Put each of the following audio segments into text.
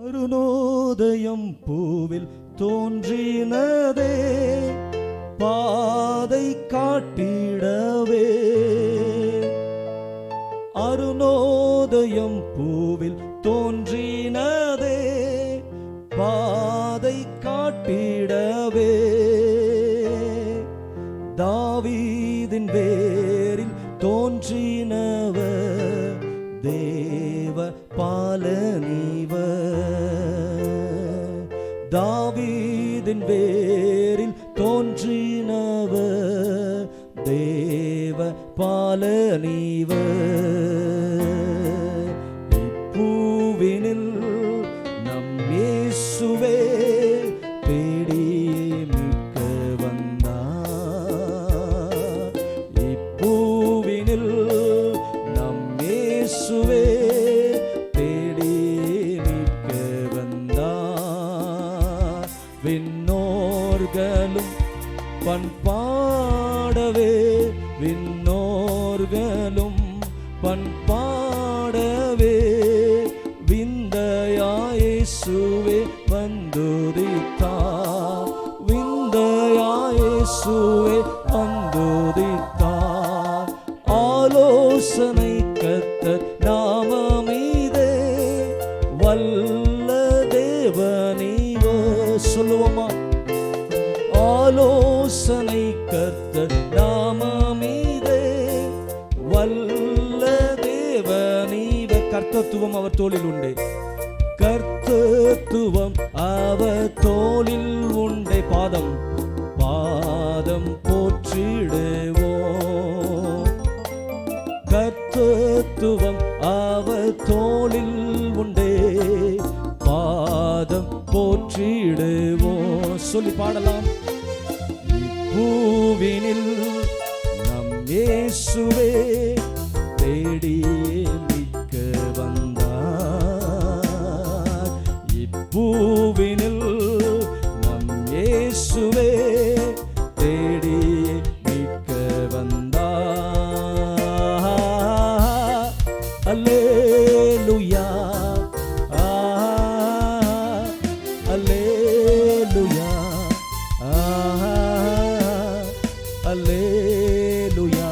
அருணோதயம் பூவில் தோன்றினதே பாதை காட்டிடவே. அருணோதயம் பூவில் தோன்றினதே பாதை காட்டிடவே. தாவீதின் வேரில் தோன்றினவர் தேவ பாலனிவர். தாவீதின் வேரில் தோன்றினவர் தேவ பாலனிவர். இப்பூவினில் நம் இயேசுவே தேடி மீட்க வந்தார். இப்பூவினில் நம் இயேசுவே தேடி மீட்க வந்தார். விண்ணோர்களும் பண்பாடவே, விண்ணோர்களும் பண்பாடவே, விந்தையாயேசுவே வந்துதித்தார். விந்தையாயேசுவே வந்துதித்தார். ஆலோசனை கர்த்தர் நாமமீதே வல்ல தேவனீவர். சொல்லுவோமா? ஆலோசனை கர்த்தர் நாமமீதே வல்ல தேவனீவர். கர்த்தத்துவம் அவர் தோளில் உண்டு. கர்த்தத்துவம் அவர் தோளில் உண்டே. பாதம் பாதம் போற்றிடுவோம். கர்த்தத்துவம் அவர் தோளில் உண்டே. பாதம் போற்றிடுவோம். சொல்லி பாடலாம். இப்பூவினில் நம் இயேசுவே தேடி மீட்க வந்தார். இப்பூவினில் நம் இயேசுவே தேடி மீட்க வந்தார். அல்லேலூயா, அல்லேலூயா, அல்லேலூயா,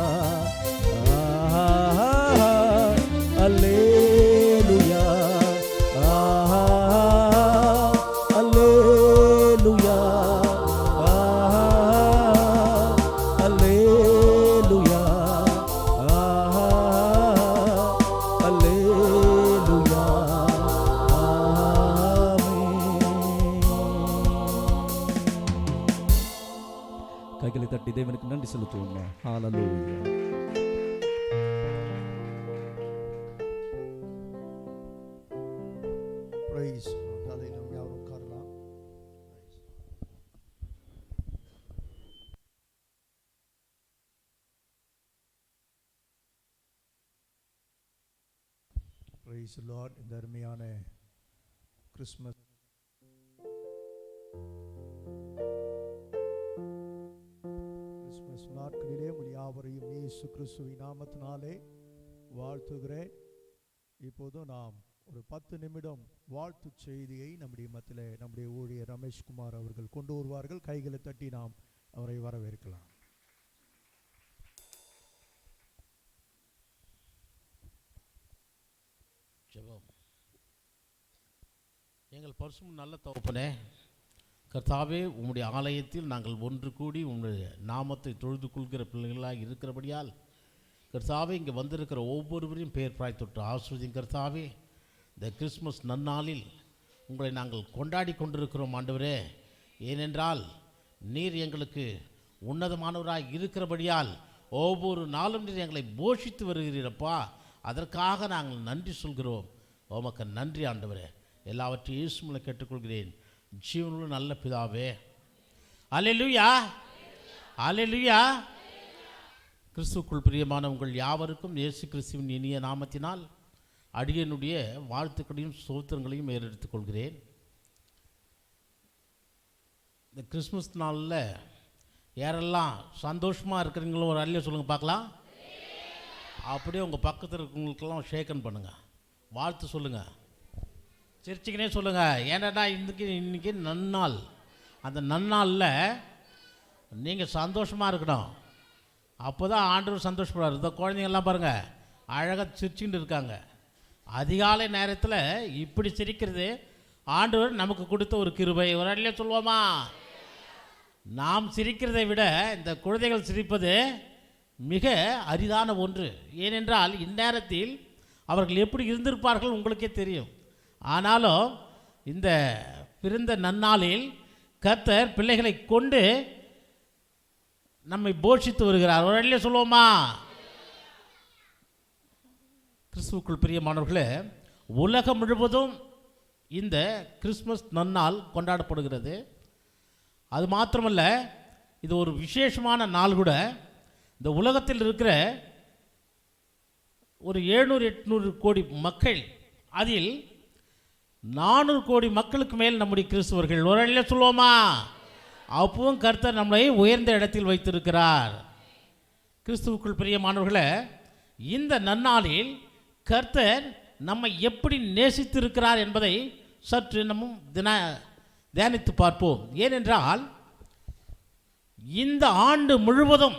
அல்லேலூயா, அல்லேலூயா, அல்லேலூயா, அல்லேலூயா. கைகளை தட்டி தேவனுக்கு நன்றி செலுத்துவோமா? ஹல்லேலூயா. பிரைஸ் அதை நாம் யாரும் உட்காரலாம். Praise lord. இந்த அருமையான கிறிஸ்மஸ் நாட்களிலே உங்கள் யாவரையும் இயேசு கிறிஸ்துவின் நாமத்தினாலே வாழ்த்துகிறேன். இப்போதும் நாம் ஒரு 10 நிமிடம் வாழ்த்து செய்தியை நம்முடைய மத்தியிலே நம்முடைய ஊழியர் ரமேஷ்குமார் அவர்கள் கொண்டு வருவார்கள். கைகளை தட்டி நாம் அவரை வரவேற்கலாம். ஜெபம். எங்கள் பரிசுத்த நல்ல தகப்பனே, கர்த்தாவே, உம்முடைய ஆலயத்தில் நாங்கள் ஒன்று கூடி உம்முடைய நாமத்தை தொழுது கொள்கிற பிள்ளைகளாக இருக்கிறபடியால் கர்த்தாவே, இங்கே வந்திருக்கிற ஒவ்வொருவரையும் பெயர் பிராய் தொட்டு ஆசீர்வதியும். கர்த்தாவே, இந்த கிறிஸ்மஸ் நன்னாளில் உங்களை நாங்கள் கொண்டாடி கொண்டிருக்கிறோம் ஆண்டவரே. ஏனென்றால் நீர் எங்களுக்கு உன்னதமானவராக இருக்கிறபடியால் ஒவ்வொரு நாளும் நீர் எங்களை போஷித்து வருகிறீரப்பா. அதற்காக நாங்கள் நன்றி சொல்கிறோம். உமக்கு நன்றி ஆண்டவரே. எல்லாவற்றையும் இயேசு மூலம் கேட்டுக்கொள்கிறேன் ஜீவனுள்ள நல்ல பிதாவே. அல்லேலூயா, அல்லேலூயா. கிறிஸ்துவுக்குள் பிரியமான உங்கள் யாவருக்கும் இயேசு கிறிஸ்துவின் இனிய நாமத்தினால் அடியனுடைய வாழ்த்துக்களையும் ஸ்தோத்திரங்களையும் ஏறெடுத்துக் கொள்கிறேன். இந்த கிறிஸ்மஸ் நாளில் யாரெல்லாம் சந்தோஷமாக இருக்கிறீங்களோ ஒரு அல்லையா சொல்லுங்கள் பார்க்கலாம். அப்படியே உங்கள் பக்கத்தில் இருக்கிறவங்களுக்கெல்லாம் ஷேக்கன் பண்ணுங்கள், வாழ்த்து சொல்லுங்கள். சிரிச்சுக்கினே சொல்லுங்கள். ஏன்னா இன்னைக்கு நன்னாள். அந்த நன்னாளில் நீங்கள் சந்தோஷமாக இருக்கணும். அப்போ தான் ஆண்டவர் சந்தோஷப்படுவார். இந்த குழந்தைங்கள்லாம் பாருங்கள், அழகாக சிரிச்சுக்கிட்டு இருக்காங்க. அதிகாலை நேரத்தில் இப்படி சிரிக்கிறது ஆண்டவர் நமக்கு கொடுத்த ஒரு கிருபை. ஒரு அடியிலே சொல்லுவோமா? நாம் சிரிக்கிறதை விட இந்த குழந்தைகள் சிரிப்பது மிக அரிதான ஒன்று. ஏனென்றால் இந்நேரத்தில் அவர்கள் எப்படி இருந்திருப்பார்கள் உங்களுக்கே தெரியும். ஆனாலும் இந்த பிறந்த நன்னாளில் கர்த்தர் பிள்ளைகளை கொண்டு நம்மை போஷித்து வருகிறார். ஒரு அடியிலே சொல்லுவோமா? கிறிஸ்துவுக்குள் பிரியமானவர்களே, உலகம் முழுவதும் இந்த கிறிஸ்மஸ் நன்னாள் கொண்டாடப்படுகிறது. அது மாத்திரமல்ல, இது ஒரு விசேஷமான நாள் கூட. இந்த உலகத்தில் இருக்கிற ஒரு 700-800 கோடி மக்கள், அதில் 400 கோடி மக்களுக்கு மேல் நம்முடைய கிறிஸ்துவர்கள். ஒரு அடியிலே சொல்லுவோமா? அப்பவும் கர்த்தர் நம்மளை உயர்ந்த இடத்தில் வைத்திருக்கிறார். கிறிஸ்துவுக்குள் பிரியமானவர்களே, இந்த நன்னாளில் கர்த்தர் நம்மை எப்படி நேசித்திருக்கிறார் என்பதை சற்று நம்ம தியானித்து பார்ப்போம். ஏனென்றால் இந்த ஆண்டு முழுவதும்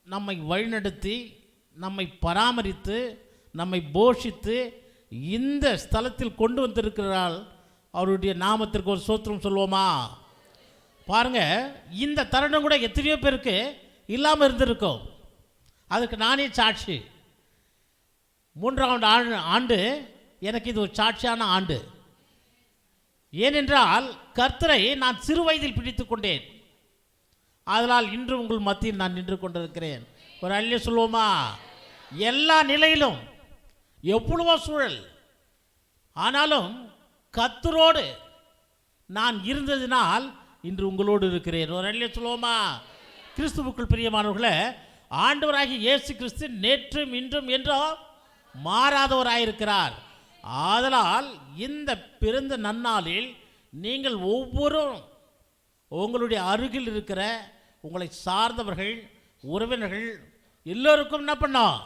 நம்மை வழிநடத்தி, நம்மை பராமரித்து, நம்மை போஷித்து இந்த ஸ்தலத்தில் கொண்டு வந்திருக்கிறார். அவருடைய நாமத்திற்கு ஒரு ஸ்தோத்திரம் சொல்லுவோமா? பாருங்க, இந்த தருணம் கூட எத்தனையோ பேருக்கு இல்லாமல் இருந்திருக்கும். அதுக்கு நானே சாட்சி. 3ஆம் ஆண்டு எனக்கு இது ஒரு சாட்சியான ஆண்டு. ஏனென்றால் கர்த்தரை நான் சிறு வயதில் பிடித்து கொண்டேன். அதனால் இன்று உங்கள் மத்தியில் நான் நின்று கொண்டிருக்கிறேன். ஒரு அல்லே சொல்லுவோமா? எல்லா நிலையிலும் எவ்வளவோ சூழல், ஆனாலும் கர்த்தரோடு நான் இருந்ததினால் இன்று உங்களோடு இருக்கிறேன். ஒரு அல்லே சொல்லுவோமா? கிறிஸ்துவுக்குள் பிரியமானவர்களே, ஆண்டவராகிய இயேசு கிறிஸ்து நேற்றும் இன்றும் என்றும் மாறாதவராயிருக்கிறார். ஆதலால் இந்த பிறந்த நன்னாளில் நீங்கள் ஒவ்வொருவரும் உங்களுடைய அருகில் இருக்கிற உங்களை சார்ந்தவர்கள், உறவினர்கள் எல்லோருக்கும் என்ன பண்ணணும்?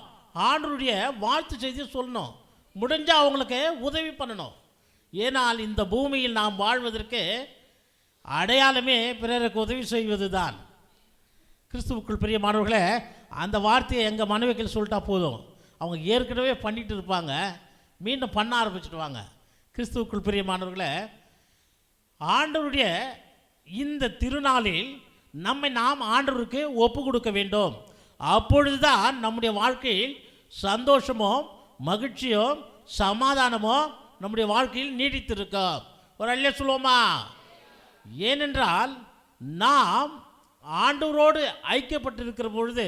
ஆண்டவருடைய வாழ்த்து செய்தியை சொல்லணும். முடிஞ்சால் அவங்களுக்கு உதவி பண்ணணும். ஏனால் இந்த பூமியில் நாம் வாழ்வதற்கு அடையாளமே பிறருக்கு உதவி செய்வது தான். கிறிஸ்துவுக்குள் பிரியமானவர்களே, அந்த வார்த்தையை எங்கள் மனைவிகள் சொல்லிட்டா போதும், அவங்க ஏற்கனவே பண்ணிட்டு இருப்பாங்க, மீண்டும் பண்ண ஆரம்பிச்சுடுவாங்க. கிறிஸ்துவுக்குள் பிரியமானவர்களே, ஆண்டவருடைய இந்த திருநாளில் நாம் ஆண்டவருக்கு ஒப்பு கொடுக்க வேண்டும். அப்பொழுதுதான் நம்முடைய வாழ்க்கையில் சந்தோஷமும் மகிழ்ச்சியும் சமாதானமும் நம்முடைய வாழ்க்கையில் நீடித்திருக்கும். ஒரு அல்லே சொல்லுவோமா? ஏனென்றால் நாம் ஆண்டவரோடு ஐக்கியப்பட்டிருக்கிற பொழுது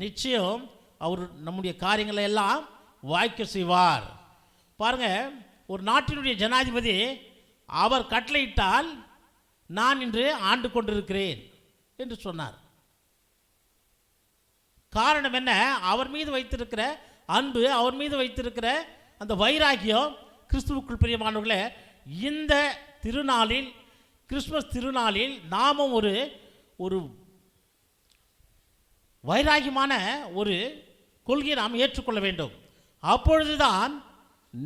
நிச்சயம் அவர் நம்முடைய காரியங்களை எல்லாம் வாய்க்க செய்வார். பாருங்க, ஒரு நாட்டினுடைய ஜனாதிபதி அவர் கட்டளையிட்டால் நான் இன்று ஆண்டு கொண்டிருக்கிறேன் என்று சொன்னார். காரணம் என்ன? அவர் மீது வைத்திருக்கிற அன்பு, அவர் மீது வைத்திருக்கிற அந்த வைராக்கியம். கிறிஸ்துவுக்குள் பிரியமானவர்களே, இந்த திருநாளில், கிறிஸ்மஸ் திருநாளில் நாமும் ஒரு வைராகியமான ஒரு கொள்கையை நாம் ஏற்றுக்கொள்ள வேண்டும். அப்பொழுதுதான்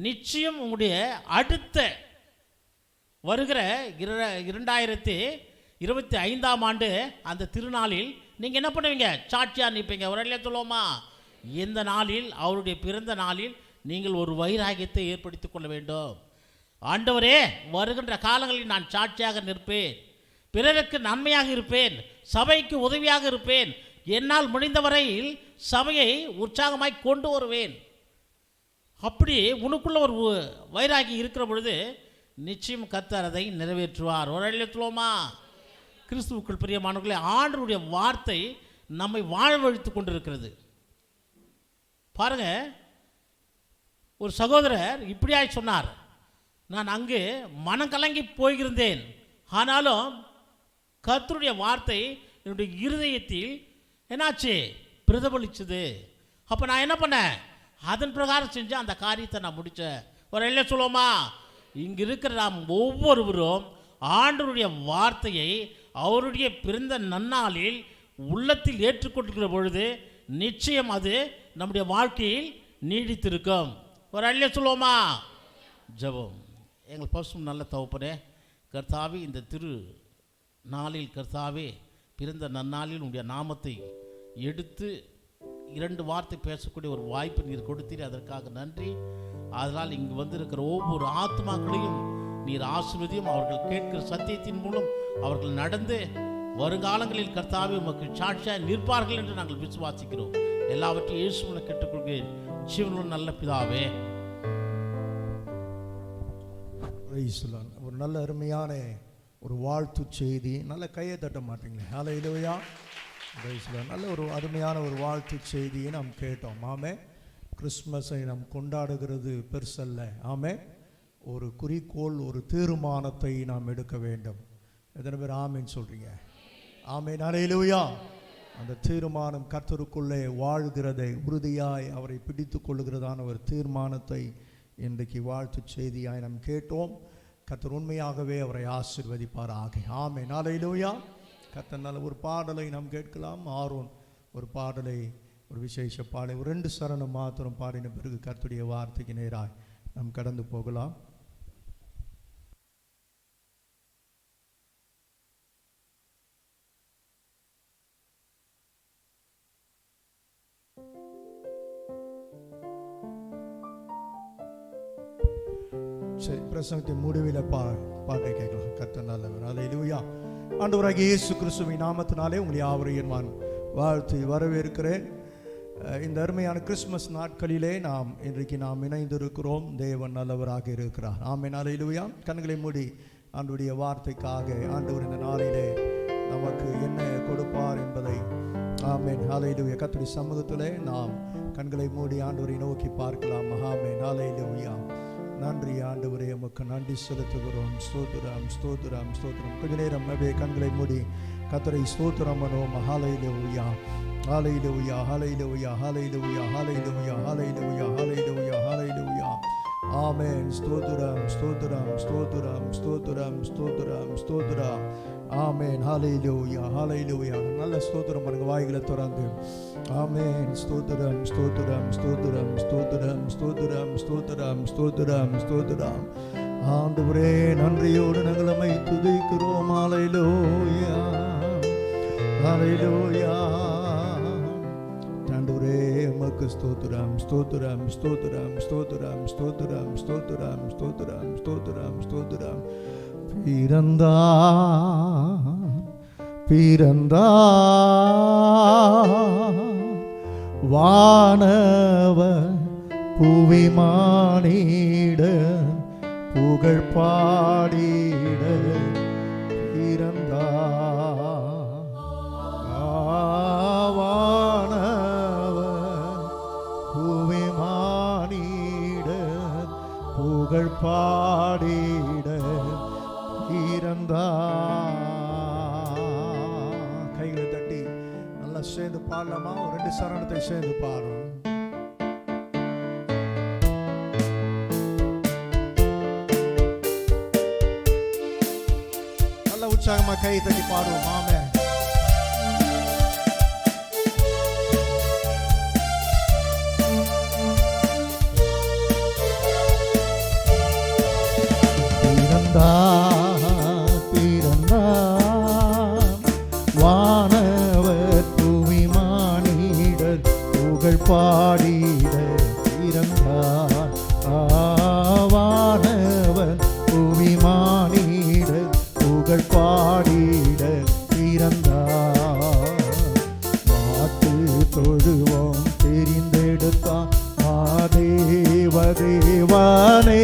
நிச்சயம் உங்களுடைய அடுத்த வருகிற 2025ஆம் ஆண்டு அந்த திருநாளில் நீங்கள் என்ன பண்ணுவீங்க? சாட்சியாக நிற்பீங்க. ஒரு இடத்துல சொல்லுவோமா? இந்த நாளில், அவருடைய பிறந்த நாளில் நீங்கள் ஒரு வைராகியத்தை ஏற்படுத்தி கொள்ள வேண்டும். ஆண்டவரே, வருகின்ற காலங்களில் நான் சாட்சியாக நிற்பேன், பிறருக்கு நன்மையாக இருப்பேன், சபைக்கு உதவியாக இருப்பேன், என்னால் முடிந்தவரையில் சபையை உற்சாகமாய் கொண்டு வருவேன். அப்படி உனக்குள்ள ஒரு வைராகி இருக்கிற பொழுது நிச்சயம் கர்த்தர் அதை நிறைவேற்றுவார். ஒரு எழுத்துவோமா? கிறிஸ்துவுக்குள் பிரியமானவர்களே, ஆண்டவருடைய வார்த்தை நம்மை வாழ்வழித்து கொண்டிருக்கிறது. பாருங்க, ஒரு சகோதரர் இப்படியாய் சொன்னார், நான் அங்கு மனம் கலங்கி போயிருந்தேன், ஆனாலும் கர்த்தருடைய வார்த்தை என்னுடைய இருதயத்தில் என்னாச்சு? பிரதிபலிச்சது. அப்போ நான் என்ன பண்ணேன்? அதன் பிரகாரம் செஞ்சு அந்த காரியத்தை நான் முடித்தேன். ஒரு இல்லை சொல்லுவோமா? இங்கே இருக்கிற நாம் ஒவ்வொருவரும் ஆண்டவருடைய வார்த்தையை அவருடைய பிறந்த நன்னாளில் உள்ளத்தில் ஏற்றுக்கொண்டிருக்கிற பொழுது நிச்சயம் அது நம்முடைய வாழ்க்கையில் நீடித்திருக்கும். ஒரு அல்ல சொல்லுவோமா? ஜெபம். எங்கள் பசும் நல்ல தகப்பனே, கர்த்தாவே இந்த திரு நாளில் கர்த்தாவே பிறந்த நன்னாளில் உடைய நாமத்தை எடுத்து 2 வார்த்தை பேசக்கூடிய ஒரு வாய்ப்பு நீர் கொடுத்தீர், அதற்காக நன்றி. அதனால் இங்கு வந்திருக்கிற ஒவ்வொரு ஆத்மாக்களையும் நீர் ஆசீர்வதியும். அவர்கள் கேட்கிற சத்தியத்தின் மூலம் அவர்கள் நடந்து வருங்காலங்களில் கர்த்தாவே உமக்கு சாட்சியாய் நிற்பார்கள் என்று நாங்கள் விசுவாசிக்கிறோம். எல்லாவற்றையும் இயேசுவின் கேட்டுக்கொள்கிறேன் ஜீவனுள்ள நல்ல பிதாவே. ஒரு நல்ல அருமையான ஒரு வாழ்த்து செய்தி. நல்ல கையை தட்ட மாட்டீங்களே, ஹல்லேலூயா. நல்ல ஒரு அருமையான ஒரு வாழ்த்து செய்தியை நாம் கேட்டோம். ஆமே, கிறிஸ்மஸை நாம் கொண்டாடுகிறது பெருசல்ல. ஆமே, ஒரு குறிக்கோள், ஒரு தீர்மானத்தை நாம் எடுக்க வேண்டும். எத்தனை பேர் ஆமேன்னு சொல்றீங்க? ஆமேன், ஹல்லேலூயா. அந்த தீர்மானம் கர்த்தருக்குள்ளே வாழ்கிறதை, உறுதியாய் அவரை பிடித்து கொள்ளுகிறதான ஒரு தீர்மானத்தை இன்றைக்கு வாழ்த்து செய்தியாய் நாம் கேட்டோம். கர்த்தர் உண்மையாகவே அவரை ஆசீர்வதிப்பாராக. ஆமென், ஹல்லேலூயா. கர்த்தர் நல்ல ஒரு பாடலை நாம் கேட்கலாம். ஆரோன் ஒரு பாடலை, ஒரு விசேஷ பாடலை, ஒரு 2 சரணம் மாத்திரம் பாடின பிறகு கர்த்தருடைய வார்த்தைக்கு நேராய் நாம் கடந்து போகலாம். சரி, பிரசங்கத்தின் முடிவில் பாட்டை கேட்கலாம். கர்த்தர் நல்லவர். ஹல்லேலூயா. ஆண்டவராகிய இயேசு கிறிஸ்துவின் நாமத்தினாலே உங்களை யாவரையும் நான் வாழ்த்து வரவேற்கிறேன். இந்த அருமையான கிறிஸ்மஸ் நாட்களிலே இன்றைக்கு நாம் இணைந்திருக்கிறோம். தேவன் நல்லவராக இருக்கிறார். ஆமென், ஹல்லேலூயா. கண்களை மூடி ஆண்டவருடைய வார்த்தைக்காக ஆண்டவர் இந்த நாளிலே நமக்கு என்ன கொடுப்பார் என்பதை, ஆமென், ஹல்லேலூயா, கர்த்தருடைய சமூகத்திலே நாம் கண்களை மூடி ஆண்டவரை நோக்கி பார்க்கலாம். ஆமென், ஹல்லேலூயா. நன்றி ஆண்டவரே, உமக்கு நன்றி செலுத்துகிறோம். ஸ்தோத்திரம், ஸ்தோத்திரம், ஸ்தோத்திரம். கொஞ்ச நேரம் அப்படியே கண்களை மூடி கர்த்தரை ஸ்தோத்திரம் பண்ணுவோம். ஹல்லேலூயா, hallelujah, hallelujah, hallelujah, hallelujah, hallelujah, hallelujah, ஹல்லேலூயா. ஆமென். ஸ்தோத்திரம், ஸ்தோத்திரம், ஸ்தோத்திரம், ஸ்தோத்திரம், ஸ்தோத்திரம், ஸ்தோத்திரம். ஆமென், ஹல்லேலூயா, ஹல்லேலூயா. நல்ல ஸ்தோத்திரம் பண்ணுங்க, வாய்களை திறந்து. ஆமென். ஸ்தோத்திரம், ஸ்தோத்திரம், ஸ்தோத்திரம், ஸ்தோத்திரம், ஸ்தோத்திரம், ஸ்தோத்திரம், ஸ்தோத்திரம், ஸ்தோத்திரம். ஆண்டவரே, நன்றியோடு நாங்கள் உம்மை துதிக்கிறோம். ஹல்லேலூயா, ஹல்லேலூயா. ஆண்டவரே, உமக்கு ஸ்தோத்திரம், ஸ்தோத்திரம், ஸ்தோத்திரம், ஸ்தோத்திரம், ஸ்தோத்திரம், ஸ்தோத்திரம், ஸ்தோத்திரம், ஸ்தோத்திரம், ஸ்தோத்திரம். பிறந்தார் வானவர் புவிமானிட புகழ் பாடிட பிறந்தார். வானவர் புவிமானிட புகழ் பாடிட கைகளை தட்டி நல்லா சேர்ந்து பாடலாமா? ஒரு 2 சரணத்தை சேர்ந்து பாடுறோம். நல்ல உற்சாகமா கை தட்டி பாடுவோம். ஆமென். வானவர் புவிமானிடர் புகழ் பாடிட பிறந்தார். வானவர் புவிமானிடர் புகழ் பாடிட பிறந்தார். மாட்டு தொழுவோம் தெரிந்தெடுத்தார் மாதேவ தேவனே.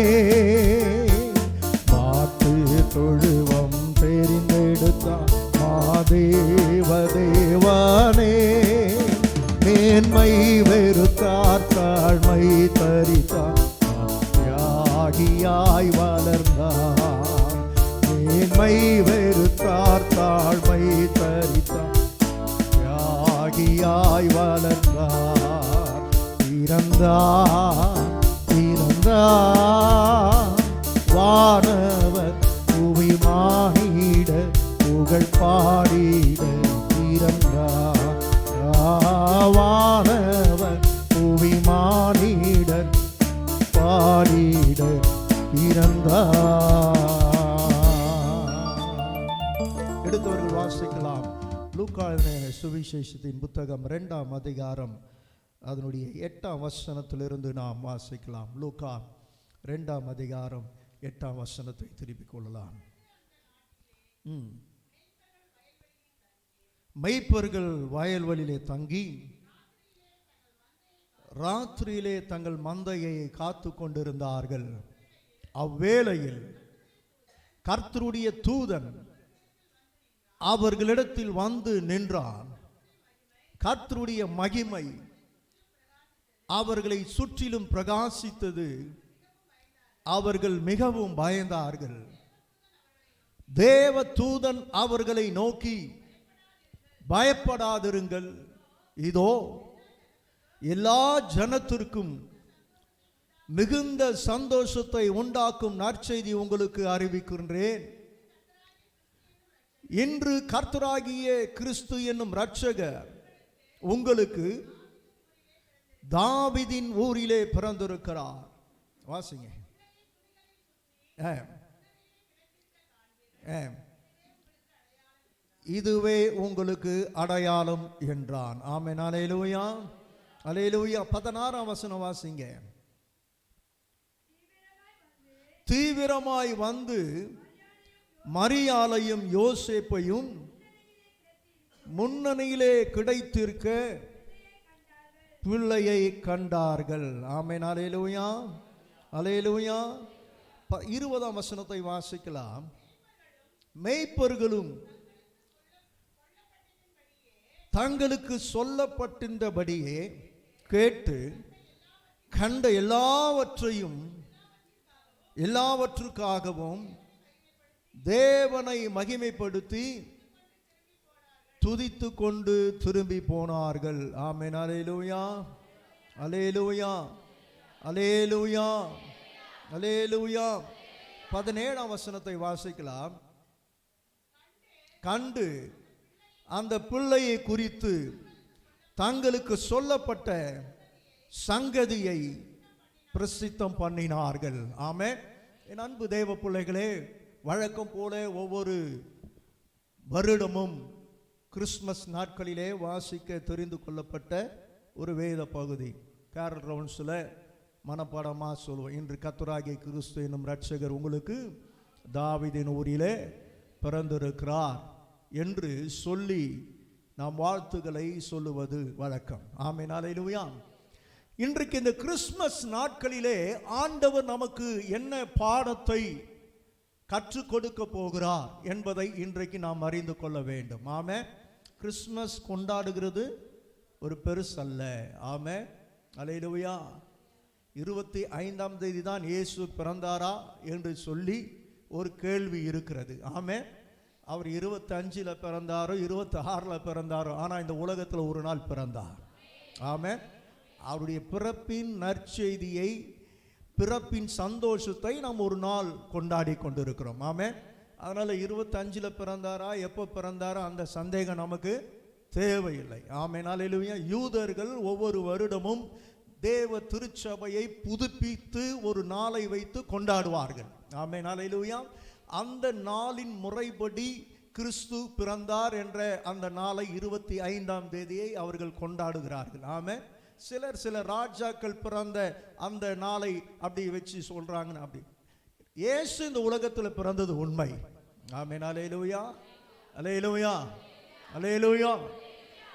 தொழுவம் தெரிந்தெடுத்தார் மாதேவ தேவனே. மேன்மை வெறுத்தார் தாழ்மை தரித்தார் தியாகியாய் வளர்ந்தார். மேன்மை வெறுத்தார் தாழ்மை தரித்தார் தியாகியாய் வளர்ந்தார். பிறந்தார், பிறந்தார் வானவர் புவிமானிட புகழ் பாடிட பிறந்தார். வானவர் புவிமானிட பாடிட பிறந்தார். எடுத்தவர்கள் வாசிக்கலாம். லூக்கா எழுதின சுவிசேஷத்தின் புத்தகம் 2ஆம் அதிகாரம் அதனுடைய 8ஆம் வசனத்திலிருந்து நாம் வாசிக்கலாம். லூக்கா 2ஆம் அதிகாரம் 8ஆம் வசனத்தை திருப்பிக் கொள்ளலாம். மெய்ப்பர்கள் வயல்வெளியிலே தங்கி ராத்திரியிலே தங்கள் மந்தையை காத்து கொண்டிருந்தார்கள். அவ்வேளையில் கர்த்தருடைய தூதன் அவர்களிடத்தில் வந்து நின்றான். கர்த்தருடைய மகிமை அவர்களை சுற்றிலும் பிரகாசித்தது. அவர்கள் மிகவும் பயந்தார்கள். தேவ தூதன் அவர்களை நோக்கி, பயப்படாதிருங்கள், இதோ எல்லா ஜனத்திற்கும் மிகுந்த சந்தோஷத்தை உண்டாக்கும் நற்செய்தி உங்களுக்கு அறிவிக்கின்றேன். இன்று கர்த்தராகிய கிறிஸ்து என்னும் இரட்சகர் உங்களுக்கு தாவீதின் ஊரிலே பிறந்திருக்கிறார். வாசிங்க. இதுவே உங்களுக்கு அடையாளம் என்றான். ஆமென். அல்லேலூயா, அல்லேலூயா. 16ஆம் வசனம் வாசிங்க. தீவிரமாய் வந்து மரியாளையும் யோசேப்பையும் முன்னணியிலே கிடைத்திருக்க பிள்ளையை கண்டார்கள். ஆமென். அல்லேலூயா, அல்லேலூயா. 20ஆம் வசனத்தை வாசிக்கலாம். மெய்ப்பர்களும் தங்களுக்கு சொல்லப்பட்டிருந்தபடியே கேட்டு கண்ட எல்லாவற்றுக்காகவும் தேவனை மகிமைப்படுத்தி துதித்து கொண்டு திரும்பி போனார்கள். ஆமென். அல்லேலூயா, அல்லேலூயா, அல்லேலூயா, அல்லேலூயா. 17ஆம் வசனத்தை வாசிக்கலாம். கண்டு அந்த பிள்ளையை குறித்து தங்களுக்கு சொல்லப்பட்ட சங்கதியை பிரசித்தம் பண்ணினார்கள். ஆமென். என் அன்பு தேவ பிள்ளைகளே, வழக்கம் போல ஒவ்வொரு வருடமும் கிறிஸ்மஸ் நாட்களிலே வாசிக்க தெரிந்து கொள்ளப்பட்ட ஒரு வேத பகுதி கேரல் ரவுண்ட்ஸில் மனப்பாடமாக சொல்லுவோம். இன்று கர்த்தராகிய கிறிஸ்து என்னும் இரட்சகர் உங்களுக்கு தாவீதின் ஊரிலே பிறந்திருக்கிறார் என்று சொல்லி நாம் வாழ்த்துக்களை சொல்லுவது வழக்கம். ஆமென். அல்லேலூயா. இன்றைக்கு இந்த கிறிஸ்மஸ் நாட்களிலே ஆண்டவர் நமக்கு என்ன பாடத்தை கற்றுக் கொடுக்க போகிறார் என்பதை இன்றைக்கு நாம் அறிந்து கொள்ள வேண்டும். ஆமென். கிறிஸ்மஸ் கொண்டாடுகிறது ஒரு பெருசல்ல. ஆமென். அல்லேலூயா. 25ஆம் தேதி தான் இயேசு பிறந்தாரா என்று சொல்லி ஒரு கேள்வி இருக்கிறது. ஆமென். அவர் 25ல் பிறந்தாரோ 26ல் பிறந்தாரோ, ஆனால் இந்த உலகத்தில் ஒரு நாள் பிறந்தார். ஆமென். அவருடைய பிறப்பின் நற்செய்தியை, பிறப்பின் சந்தோஷத்தை நாம் ஒரு நாள் கொண்டாடி கொண்டிருக்கிறோம். ஆமென். அதனால் 25ல் பிறந்தாரா எப்போ பிறந்தாரா அந்த சந்தேகம் நமக்கு தேவையில்லை. ஆமென். அல்லேலூயா. யூதர்கள் ஒவ்வொரு வருடமும் தேவ திருச்சபையை புதுப்பித்து ஒரு நாளை வைத்து கொண்டாடுவார்கள். ஆமென். அல்லேலூயா. அந்த நாளின் முறைப்படி கிறிஸ்து பிறந்தார் என்ற அந்த நாளை 25ஆம் தேதியை அவர்கள் கொண்டாடுகிறார்கள். ஆமென். சில ராஜாக்கள் பிறந்த அந்த நாளை அப்படி வச்சு சொல்றாங்க. அப்படி இயேசு இந்த உலகத்தில் பிறந்தது உண்மை. ஆமென். அல்லேலூயா, அல்லேலூயா, அல்லேலூயா.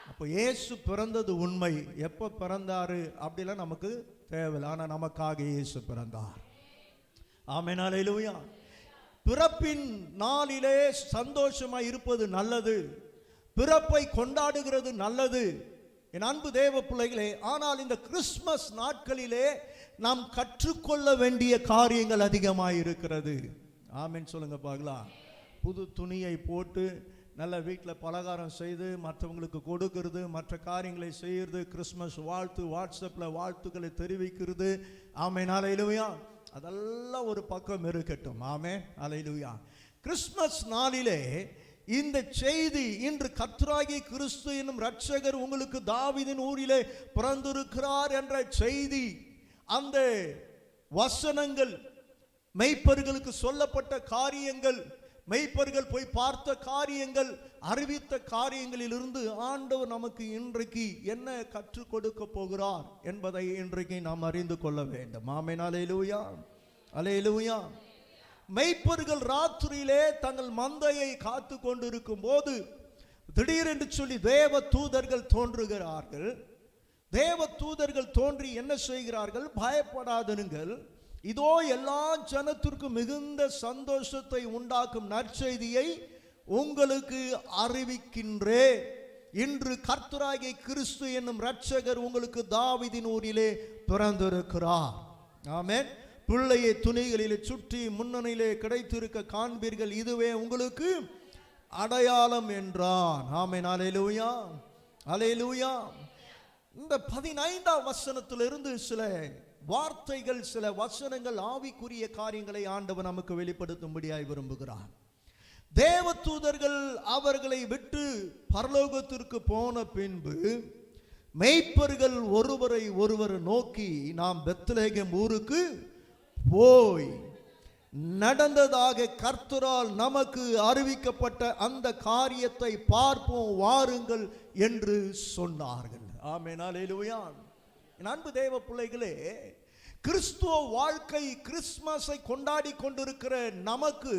அப்போ இயேசு பிறந்தது உண்மை. எப்போ பிறந்தாரு அப்படிலாம் நமக்கு தேவையில்லை. ஆனால் நமக்காக இயேசு பிறந்தார். ஆமென். அல்லேலூயா. பிறப்பின் நாளிலே சந்தோஷமாய் இருப்பது நல்லது. பிறப்பை கொண்டாடுகிறது நல்லது. என் அன்பு தேவ பிள்ளைகளே, ஆனால் இந்த கிறிஸ்மஸ் நாட்களிலே நாம் கற்றுக்கொள்ள வேண்டிய காரியங்கள் அதிகமாக இருக்கிறது. ஆமென் சொல்லுங்க பார்க்கலாம். புது துணியை போட்டு நல்ல வீட்டில் பலகாரம் செய்து மற்றவங்களுக்கு கொடுக்கிறது, மற்ற காரியங்களை செய்கிறது, கிறிஸ்மஸ் வாழ்த்து, வாட்ஸ்அப்பில் வாழ்த்துக்களை தெரிவிக்கிறது. ஆமென். அல்லேலூயா. அதெல்லாம் ஒரு பக்கம் இருக்கட்டும். ஆமென். அல்லேலூயா. கிறிஸ்மஸ் நாளிலே இந்த செய்தி, இன்று கர்த்தராகிய கிறிஸ்து என்னும் இரட்சகர் உங்களுக்கு தாவீதின் ஊரிலே பிறந்திருக்கிறார் என்ற செய்தி, அந்த வசனங்கள் மெய்ப்பர்களுக்கு சொல்லப்பட்ட காரியங்கள், மெய்ப்பர்கள் போய் பார்த்த காரியங்கள், அறிவித்த காரியங்களிலிருந்து ஆண்டவர் நமக்கு இன்றைக்கு என்ன கற்றுக் கொடுக்க போகிறார் என்பதை இன்றைக்கு நாம் அறிந்து கொள்ள வேண்டும். ஆமென். அல்லேலூயா, அல்லேலூயா. மெய்ப்பர்கள் ராத்திரியிலே தங்கள் மந்தையை காத்து கொண்டிருக்கும் போது திடீரென்று சொல்லி தேவ தூதர்கள் தோன்றுகிறார்கள். தேவ தூதர்கள் தோன்றி என்ன செய்கிறார்கள்? பயப்படாதிருங்கள், இதோ எல்லா ஜனத்திற்கும் மிகுந்த சந்தோஷத்தை உண்டாக்கும் நற்செய்தியை உங்களுக்கு அறிவிக்கின்றேன். இன்று கர்த்தராகிய கிறிஸ்து என்னும் இரட்சகர் உங்களுக்கு தாவீதின் ஊரிலே பிறந்திருக்கிறார். ஆமென். பிள்ளையை துணிகளிலே சுற்றி முன்னணியிலே கிடைத்திருக்க காண்பீர்கள், இதுவே உங்களுக்கு அடையாளம் என்றான். ஆமென். அல்லேலூயா, அல்லேலூயா. இந்த 15ஆம் வசனத்திலிருந்து சில வார்த்தைகள், சில வசனங்கள், ஆவிக்குரிய காரியங்களை ஆண்டவர் நமக்கு வெளிப்படுத்தும்படியாய் விரும்புகிறார். தேவ தூதர்கள் அவர்களை விட்டு பரலோகத்திற்கு போன பின்பு மெய்ப்பர்கள் ஒருவரை ஒருவர் நோக்கி, நாம் பெத்லகேம் ஊருக்கு போய் நடந்ததாக கர்த்தரால் நமக்கு அறிவிக்கப்பட்ட அந்த காரியத்தை பார்ப்போம் வாருங்கள் என்று சொன்னார்கள். ஆமென். அல்லேலூயா. அன்பு தேவ பிள்ளைகளே, கிறிஸ்துவ வாழ்க்கை, கிறிஸ்மஸை கொண்டாடி கொண்டிருக்கிற நமக்கு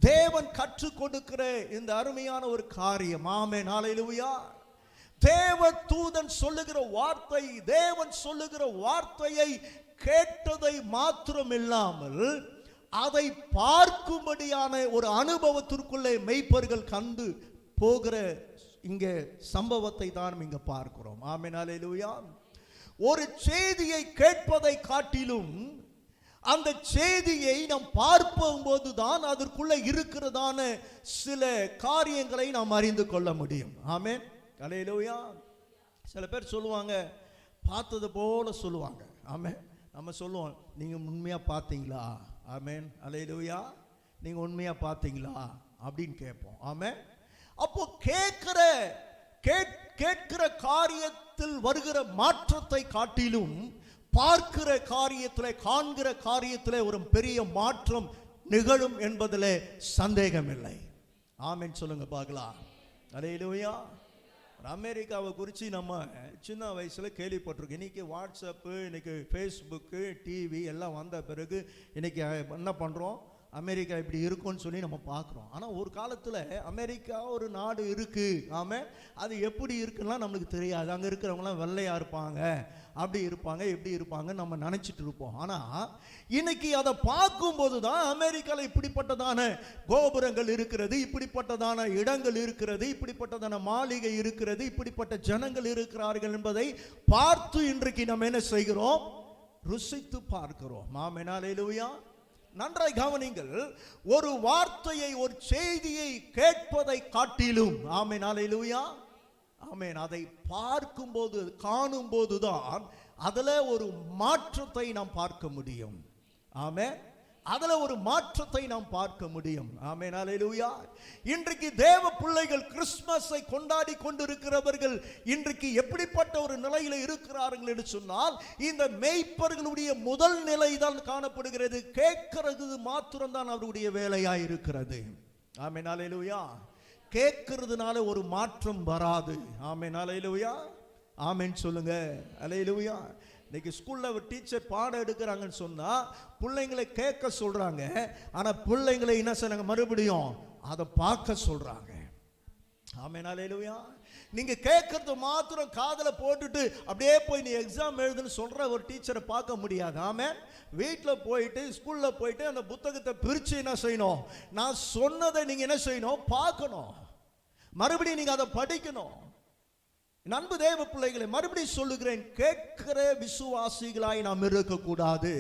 தேவன் கற்றுக் கொடுக்கிற இந்த அருமையான ஒரு காரியம். ஆமென். அல்லேலூயா. தேவ தூதன் சொல்லுகிற வார்த்தை, தேவன் சொல்லுகிற வார்த்தையை கேட்டதை மாத்திரம் இல்லாமல் அதை பார்க்கும்படியான ஒரு அனுபவத்திற்குள்ளே மெய்ப்பர்கள் கண்டு போகிற இங்கே சம்பவத்தை தான் இங்க பார்க்கிறோம். ஆமென். அல்லேலூயா. ஒரு செய்தியை கேட்பதை காட்டிலும் அந்த செய்தியை நாம் பார்க்கும்போது தான் அதற்குள்ள இருக்கிறதான சில காரியங்களை நாம் அறிந்து கொள்ள முடியும். ஆமென். அல்லேலூயா. சில பேர் சொல்லுவாங்க, பார்த்தது போல சொல்லுவாங்க. ஆமென். நம்ம சொல்லுவோம், நீங்க உண்மையா பார்த்தீங்களா? ஆமென். அல்லேலூயா. நீங்க உண்மையா பார்த்தீங்களா அப்படின்னு கேட்போம். ஆமென். அப்போ கேட்கிற காரியத்தில் வருகிற மாற்றத்தை காட்டிலும் பார்க்கிற காரியத்தில், காண்கிற காரியத்தில் ஒரு பெரிய மாற்றம் நிகழும் என்பதில் சந்தேகம் இல்லை. ஆமென் சொல்லுங்க பார்க்கலாம். அல்லேலூயா. அமெரிக்காவை குறித்து நம்ம சின்ன வயசில் கேள்விப்பட்டிருக்கோம். இன்றைக்கி வாட்ஸ்அப்பு, இன்றைக்கி ஃபேஸ்புக்கு, டிவி எல்லாம் வந்த பிறகு இன்றைக்கி என்ன பண்ணுறோம்? அமெரிக்கா இப்படி இருக்கும்னு சொல்லி நம்ம பார்க்குறோம். ஆனால் ஒரு காலத்தில் அமெரிக்கா ஒரு நாடு இருக்குது. ஆமாம். அது எப்படி இருக்குன்னா நம்மளுக்கு தெரியாது. அங்கே இருக்கிறவங்களாம் வெள்ளையாக இருப்பாங்க, அப்படி இருப்பாங்க, எப்படி இருப்பாங்க நம்ம நினச்சிட்டு இருப்போம். ஆனால் இன்னைக்கு அதை பார்க்கும்போது தான் அமெரிக்காவில் இப்படிப்பட்டதான கோபுரங்கள் இருக்கிறது, இப்படிப்பட்டதான இடங்கள் இருக்கிறது, இப்படிப்பட்டதான மாளிகை இருக்கிறது, இப்படிப்பட்ட ஜனங்கள் இருக்கிறார்கள் என்பதை பார்த்து இன்றைக்கு நம்ம என்ன செய்கிறோம்? ருசித்து பார்க்கிறோம். ஆமென். அல்லேலூயா. நன்றாய் கவனிங்கள். ஒரு வார்த்தையை, ஒரு செய்தியை கேட்பதை காட்டிலும், ஆமென் அல்லேலூயா, ஆமென், அதை பார்க்கும்போது, காணும்போது தான் அதில் ஒரு மாற்றத்தை நாம் பார்க்க முடியும். ஆமென். அதில் ஒரு மாற்றத்தை நாம் பார்க்க முடியும். ஆமென் அல்லேலூயா. இன்றைக்கு தேவ பிள்ளைகள் கிறிஸ்மஸை கொண்டாடி கொண்டிருக்கிறவர்கள் இன்றைக்கு எப்படிப்பட்ட ஒரு நிலையில் இருக்கிறார்கள் என்று சொன்னால், இந்த மெய்ப்பர்களுடைய முதல் நிலை தான் காணப்படுகிறது. கேட்கிறது மாத்திரம்தான் அவருடைய வேலையாக இருக்கிறது. ஆமென் அல்லேலூயா. கேட்கிறதுனால ஒரு மாற்றம் வராது. ஆமென் அல்லேலூயா. ஆமென் சொல்லுங்க. அல்லேலூயா. இன்னைக்கு ஸ்கூலில் ஒரு டீச்சர் பாடம் எடுக்கிறாங்கன்னு சொன்னால் பிள்ளைங்களை கேட்க சொல்கிறாங்க. ஆனால் பிள்ளைங்களை என்ன செய்றாங்க? மறுபடியும் அதை பார்க்க சொல்கிறாங்க. ஆமென் அல்லேலூயா. நீங்கள் கேட்கறது மாத்திரம் காதில் போட்டுட்டு அப்படியே போய் நீ எக்ஸாம் எழுதுன்னு சொல்கிற ஒரு டீச்சரை பார்க்க முடியாது. ஆமென். வீட்டில் போயிட்டு, ஸ்கூலில் போயிட்டு அந்த புத்தகத்தை பிரித்து என்ன செய்யணும்? நான் சொன்னதை நீங்கள் என்ன செய்யணும்? பார்க்கணும். மறுபடியும் நீங்கள் அதை படிக்கணும். அன்பு தேவ பிள்ளைகளை, மறுபடியும் சொல்லுகிறேன், கேட்கிற விசுவாசிகளாய் நாம் இருக்கக்கூடாது,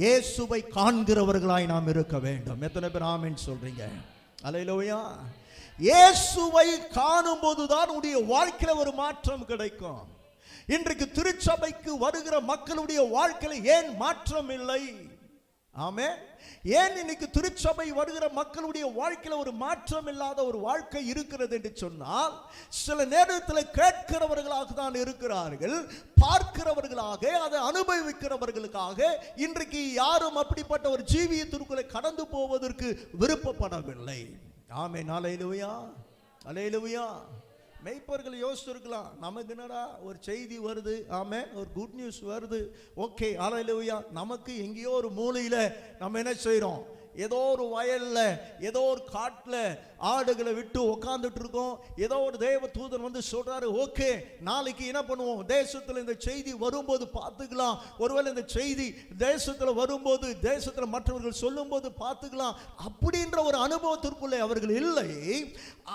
இயேசுவை காண்கிறவர்களாய் நாம் இருக்க வேண்டும். எத்தனை பேர் ஆமென் சொல்றீங்க? அல்லேலூயா. இயேசுவை காணும் போதுதான் உடைய வாழ்க்கையில ஒரு மாற்றம் கிடைக்கும். இன்றைக்கு திருச்சபைக்கு வருகிற மக்களுடைய வாழ்க்கையில ஏன் மாற்றம் இல்லை? ஆமென். ஏன் இன்னைக்கு திருச்சபை வருகிற மக்களுடைய வாழ்க்கையில ஒரு மாற்றம் இல்லாத ஒரு வாழ்க்கை இருக்கிறது என்று சொன்னால், சில நேரத்தில் கேட்கிறவர்களாக தான் இருக்கிறார்கள், பார்க்கிறவர்களாக, அதை அனுபவிக்கிறவர்களுக்காக இன்றைக்கு யாரும் அப்படிப்பட்ட ஒரு ஜீவியத்திற்குள்ளே கடந்து போவதற்கு விருப்பப்படவில்லை. ஆமென். அல்லேலூயா, அல்லேலூயா. மெய்ப்பர்கள் யோசிச்சிருக்கலாம், நமக்கு என்னடா ஒரு செய்தி வருது, ஆமென், ஒரு குட் நியூஸ் வருது, ஓகே, அல்லேலூயா. நமக்கு எங்கேயோ ஒரு மூலையில நம்ம என்ன செய்றோம், ஏதோ ஒரு வயல்ல, ஏதோ ஒரு காட்டுல ஆடுகளை விட்டு உட்கார்ந்துட்டு இருக்கோம். ஏதோ ஒரு தேவ தூதன் வந்து சொல்றாரு, ஓகே, நாளைக்கு என்ன பண்ணுவோம், தேசத்துல இந்த செய்தி வரும்போது பார்த்துக்கலாம். ஒருவேளை இந்த செய்தி தேசத்துல வரும்போது, தேசத்துல மற்றவர்கள் சொல்லும் போது பார்த்துக்கலாம் அப்படின்ற ஒரு அனுபவத்திற்குள்ளே அவர்கள் இல்லை.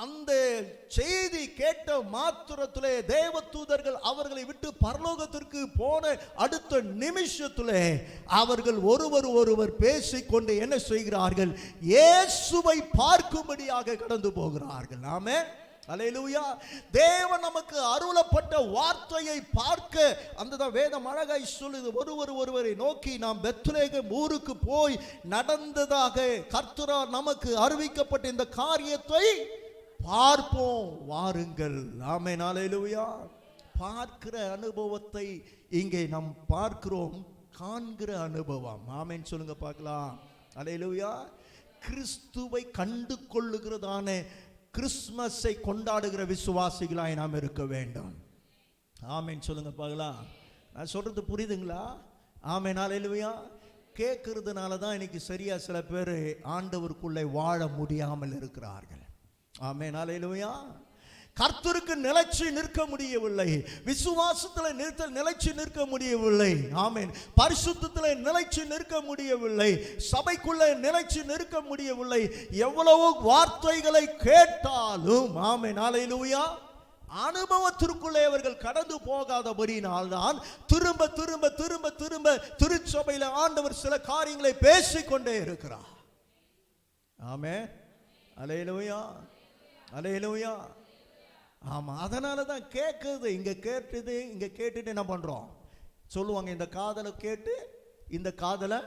அந்த செய்தி கேட்ட மாத்திரத்திலே தேவ தூதர்கள் அவர்களை விட்டு பரலோகத்திற்கு போன அடுத்த நிமிஷத்திலே அவர்கள் ஒருவர் பேசிக்கொண்டு என்ன செய்கிறார்கள், இயேசுவை பார்க்கும்படியாக கடந்து போகிறார்கள். ஆமென், அல்லேலூயா. தேவன் நமக்கு அருளப்பட்ட வார்த்தையை பார்க்க அந்த வேதம் அழகாய் சொல்லுது, ஒருவரை நோக்கி நாம் பெத்லகேம் ஊருக்கு போய் நடந்ததாக கர்த்தரால் நமக்கு அறிவிக்கப்பட்ட இந்த காரியத்தை பார்ப்போம் வாருங்கள். ஆமென், அல்லேலூயா. பார்க்கிற அனுபவத்தை இங்கே நாம் பார்க்கிறோம், காண்கிற அனுபவம். ஆமென் சொல்லுங்க பார்க்கலாம். அல்லேலூயா. கிறிஸ்துவை கண்டு கொள்ளுகிறதான கிறிஸ்மஸை கொண்டாடுகிற விசுவாசிகளாய் நாம் இருக்க வேண்டும். ஆமென் சொல்லுங்க பார்க்கலாம். நான் சொல்றது புரியுதுங்களா? ஆமென், அல்லேலூயா. கேட்கறதுனால தான் இன்னைக்கு சரியா சில பேர் ஆண்டவருக்குள்ளே வாழ முடியாமல் இருக்கிறார்கள். ஆமென், அல்லேலூயா. கர்த்தருக்கு நிலைச்சு நிற்க முடியவில்லை, விசுவாசத்தில் நிலைச்சு நிற்க முடியவில்லை. ஆமென். பரிசுத்தத்தில் நிலைச்சு நிற்க முடியவில்லை, சபைக்குள்ளே நிலைச்சு நிற்க முடியவில்லை. எவ்வளவு வார்த்தைகளை கேட்டாலும், ஆமென், அல்லேலூயா, அனுபவத்திற்குள்ளே அவர்கள் கடந்து போகாதபடியினால்தான் திரும்ப திரும்ப திரும்ப திரும்ப திருச்சபையில் ஆண்டவர் சில காரியங்களை பேசிக்கொண்டே இருக்கிறார். ஆமென், அல்லேலூயா, அல்லேலூயா. ஆமா, அதனால தான் கேட்குது, இங்க கேட்டுட்டு என்ன பண்றோம் சொல்லுவாங்க, இந்த காதலை கேட்டு இந்த காதலை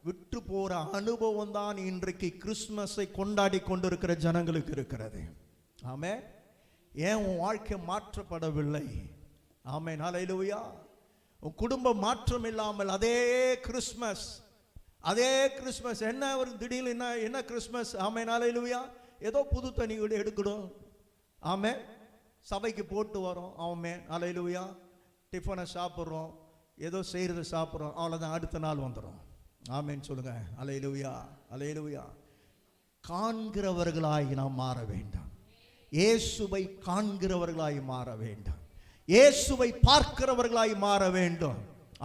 விட்டு போற அனுபவம் தான் இன்றைக்கு கிறிஸ்துமஸை கொண்டாடி கொண்டிருக்கிற ஜனங்களுக்கு இருக்கிறது. ஆமென். ஏன் உன் வாழ்க்கை மாற்றப்படவில்லை? ஆமென், அல்லேலூயா. உன் குடும்பம் மாற்றம் இல்லாமல் அதே கிறிஸ்மஸ் என்ன ஒரு திடீர்னு என்ன கிறிஸ்மஸ்? ஆமென், அல்லேலூயா. ஏதோ புது தண்ணி எடுக்கணும், ஆமென், சபைக்கு போட்டு வரோம், ஆமென், அல்லேலூயா. டிஃபனை சாப்பிட்றோம், ஏதோ செய்கிறத சாப்பிட்றோம், அவ்வளோதான், அடுத்த நாள் வந்துடும். ஆமென் சொல்லுங்க, அல்லேலூயா, அல்லேலூயா. காண்கிறவர்களாய் நாம் மாற வேண்டாம், இயேசுவை காண்கிறவர்களாய் மாற வேண்டாம், இயேசுவை பார்க்கிறவர்களாய் மாற வேண்டும்.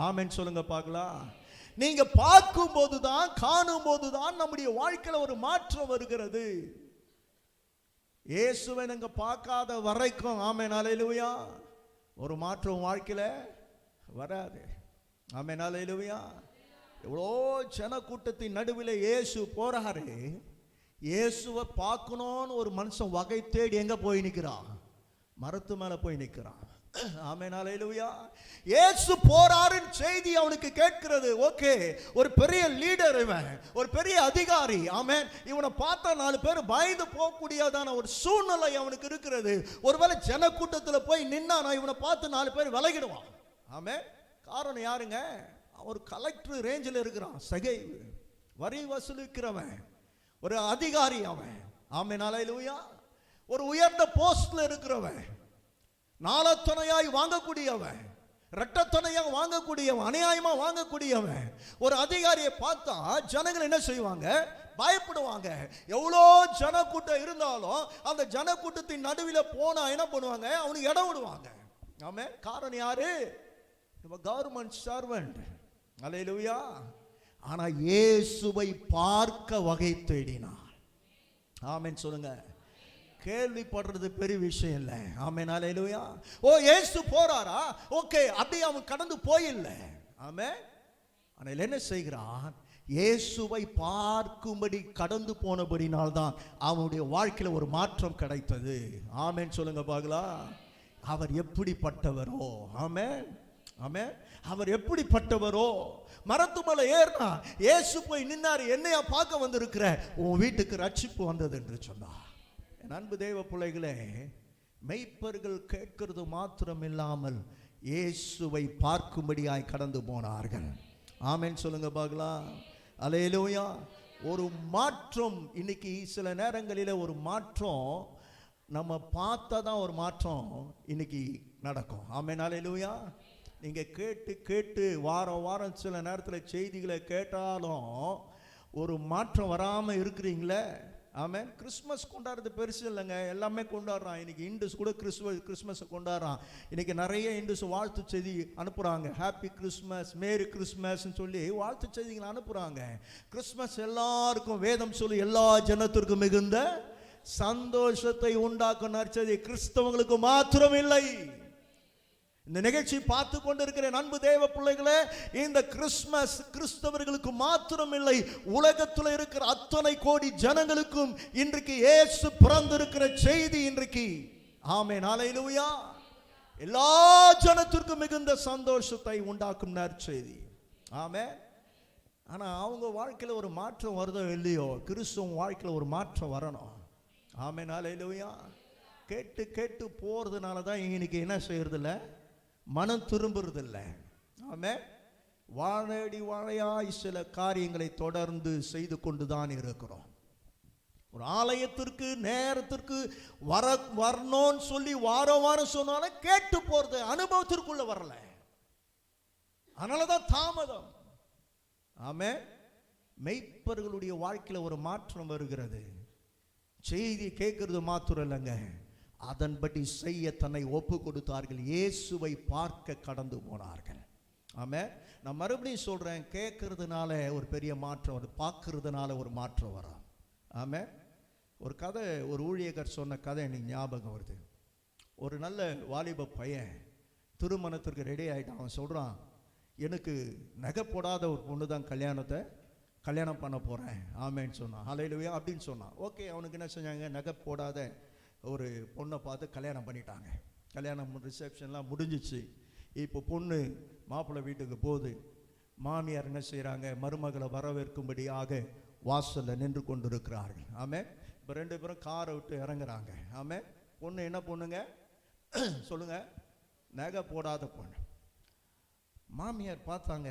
ஆமென் சொல்லுங்க பார்க்கலாம். நீங்க பார்க்கும் போதுதான், காணும் போதுதான் நம்முடைய வாழ்க்கையில ஒரு மாற்றம் வருகிறது. இயேசுவை நீங்க பார்க்காத வரைக்கும், ஆமென், அல்லேலூயா, ஒரு மாற்றம் வாழ்க்கையில வராது. ஆமென், அல்லேலூயா. எவ்வளோ ஜன கூட்டத்தின் நடுவில் இயேசு போறாரு. இயேசுவை பார்க்கணும்னு ஒரு மனுஷன் வகை தேடி எங்க போய் நிற்கிறான்? மரத்து மேல போய் நிற்கிறான். ஆமென், அல்லேலூயா. இயேசு போறாருன்னு செய்தி அவனுக்கு கேட்கிறது. ஓகே, ஒரு பெரிய லீடர், இவன் ஒரு பெரிய அதிகாரி. ஆமென். இவனை பார்த்தா 4 பேர் பயந்து போகக்கூடியதான ஒரு சூழ்நிலை அவனுக்கு இருக்கிறது. ஒருவேளை ஜன கூட்டத்தில் போய் நின்னா இவனை பார்த்து 4 பேர் விலகிடுவான். ஆமென். காரணம் யாருங்க? ஒரு கலெக்டர் ரேஞ்சில் இருக்கிறான், சகை வரி வசூலிக்கிறவன், ஒரு அதிகாரி அவன். ஆமென், அல்லேலூயா. ஒரு உயர்ந்த போஸ்ட்ல இருக்கிறவன், நாளத்தனையாய் வாங்கக்கூடியவன், இரட்டத்தனையாக வாங்கக்கூடியவன், அநியாயமா வாங்கக்கூடியவன். ஒரு அதிகாரியை பார்த்தா ஜனங்கள் என்ன செய்வாங்க? பயப்படுவாங்க. எவ்வளோ ஜனக்கூட்டம் இருந்தாலும் அந்த ஜனக்கூட்டத்தின் நடுவில் போனா என்ன பண்ணுவாங்க? அவனுக்கு இடம் விடுவாங்க. ஆமே. காரணம் யாரு? Government servant. அல்லேலூயா. ஆனா இயேசுவை பார்க்க வகை தேடினார். ஆமென் சொல்லுங்க. கேள்விப்படுறது பெரிய விஷயம் இல்லை. ஆமென், அல்லேலூயா. ஓ, இயேசு போறாரா? ஓகே, அப்படியே அவன் கடந்து போயில்ல. ஆமென். ஆனால் என்ன செய்கிறான்? இயேசுவை பார்க்கும்படி கடந்து போனபடினால்தான் அவனுடைய வாழ்க்கையில் ஒரு மாற்றம் கிடைத்தது. ஆமென் சொல்லுங்க பார்க்கலாம். அவர் எப்படிப்பட்டவரோ, ஆமென், ஆமென். அவர் எப்படிப்பட்டவரோ. மரத்து மேலே ஏறினா இயேசு போய் நின்னாரு, என்னையா பார்க்க வந்திருக்கிற, உன் வீட்டுக்கு ரட்சிப்பு வந்தது என்று சொன்னார். என் அன்பு தேவ பிள்ளைகளே, மெய்ப்பர்கள் கேட்கிறது மாத்திரம் இல்லாமல் இயேசுவை பார்க்கும்படியாய் கடந்து போனார்கள். ஆமென் சொல்லுங்க பார்க்கலாம். அல்லேலூயா. ஒரு மாற்றம், இன்னைக்கு சில நேரங்களில் ஒரு மாற்றம் நம்ம பார்த்தா தான் ஒரு மாற்றம் இன்னைக்கு நடக்கும். ஆமென் அல்லேலூயா. நீங்கள் கேட்டு கேட்டு வாரம் வாரம் சில நேரத்தில் செய்திகளை கேட்டாலும் ஒரு மாற்றம் வராமல் இருக்கிறீங்களே. ஆமென். கிறிஸ்மஸ் கொண்டாடுறது பெருசு இல்லைங்க, எல்லாமே கொண்டாடுறான். இன்னைக்கு இந்துஸ் கூட கிறிஸ்மஸை கொண்டாடுறான். இன்னைக்கு நிறைய இந்துஸ் வாழ்த்து செய்தி அனுப்புகிறாங்க. ஹாப்பி கிறிஸ்மஸ், மேரி கிறிஸ்மஸ்ன்னு சொல்லி வாழ்த்து செய்திகளை அனுப்புகிறாங்க. கிறிஸ்மஸ் எல்லாருக்கும் வேதம் சொல்லி எல்லா ஜனத்திற்கும் மிகுந்த சந்தோஷத்தை உண்டாக்கும் நற்செய்தி கிறிஸ்தவங்களுக்கு மாத்திரம் இல்லை. இந்த நிகழ்ச்சி பார்த்து கொண்டிருக்கிற அன்பு தேவ பிள்ளைகளே, இந்த கிறிஸ்மஸ் கிறிஸ்தவர்களுக்கு மாத்திரம் இல்லை, உலகத்தில் இருக்கிற அத்தனை கோடி ஜனங்களுக்கும் இன்றைக்கு இயேசு பிறந்திருக்கிற செய்தி இன்றைக்கு. ஆமென் அல்லேலூயா. எல்லா ஜனத்திற்கும் மிகுந்த சந்தோஷத்தை உண்டாக்கும் நற்செய்தி. ஆமென். ஆனா அவங்க வாழ்க்கையில ஒரு மாற்றம் வருதோ இல்லையோ, கிறிஸ்துவ வாழ்க்கையில ஒரு மாற்றம் வரணும். ஆமென் அல்லேலூயா. கேட்டு கேட்டு போறதுனால தான் இன்னைக்கு என்ன செய்யறது இல்லை, மனம் திரும்புறதில்ல. ஆமென். வாழடி வாழையாய் சில காரியங்களை தொடர்ந்து செய்து கொண்டு தான் இருக்கிறோம். ஒரு ஆலயத்திற்கு நேரத்திற்கு வரணும்னு சொல்லி வாரம் வாரம் சொன்னாலும் கேட்டு போறது, அனுபவத்திற்குள்ள வரல, அதனாலதான் தாமதம். ஆமென். மெய்ப்பர்களுடைய வாழ்க்கையில ஒரு மாற்றம் வருகிறது. செய்தி கேட்கறது மாத்திரம் இல்லைங்க, அதன்படி செய்ய தன்னை ஒப்பு கொடுத்தார்கள். இயேசுவை பார்க்க கடந்து போனார்கள். ஆமென். நான் மறுபடியும் சொல்றேன், கேட்கறதுனால ஒரு பெரிய மாற்றம் வரும், பார்க்கறதுனால ஒரு மாற்றம் வரும். ஆமென். ஒரு கதை, ஒரு ஊழியர் சொன்ன கதை எனக்கு ஞாபகம் வருது. ஒரு நல்ல வாலிப பையன் திருமணத்திற்கு ரெடி ஆகிட்டான். அவன் சொல்றான், எனக்கு நகை போடாத ஒரு பொண்ணு தான் கல்யாணம் பண்ண போறேன். ஆமேன்னு சொன்னான். அல்லேலூயா அப்படின்னு சொன்னான். ஓகே, அவனுக்கு என்ன செஞ்சாங்க, நகை போடாத ஒரு பொண்ணை பார்த்து கல்யாணம் பண்ணிட்டாங்க. கல்யாணம் ரிசப்ஷன்லாம் முடிஞ்சிச்சு. இப்போ பொண்ணு மாப்பிள்ளை வீட்டுக்கு போகுது. மாமியார் என்ன செய்கிறாங்க, மருமகளை வரவேற்கும்படியாக வாசலில் நின்று கொண்டு இருக்கிறார்கள். ஆமென். இப்போ ரெண்டு பேரும் காரை விட்டு இறங்குறாங்க. ஆமென். பொண்ணு என்ன பொண்ணுங்க சொல்லுங்க, நகை போடாத பொண்ணு. மாமியார் பார்த்தாங்க,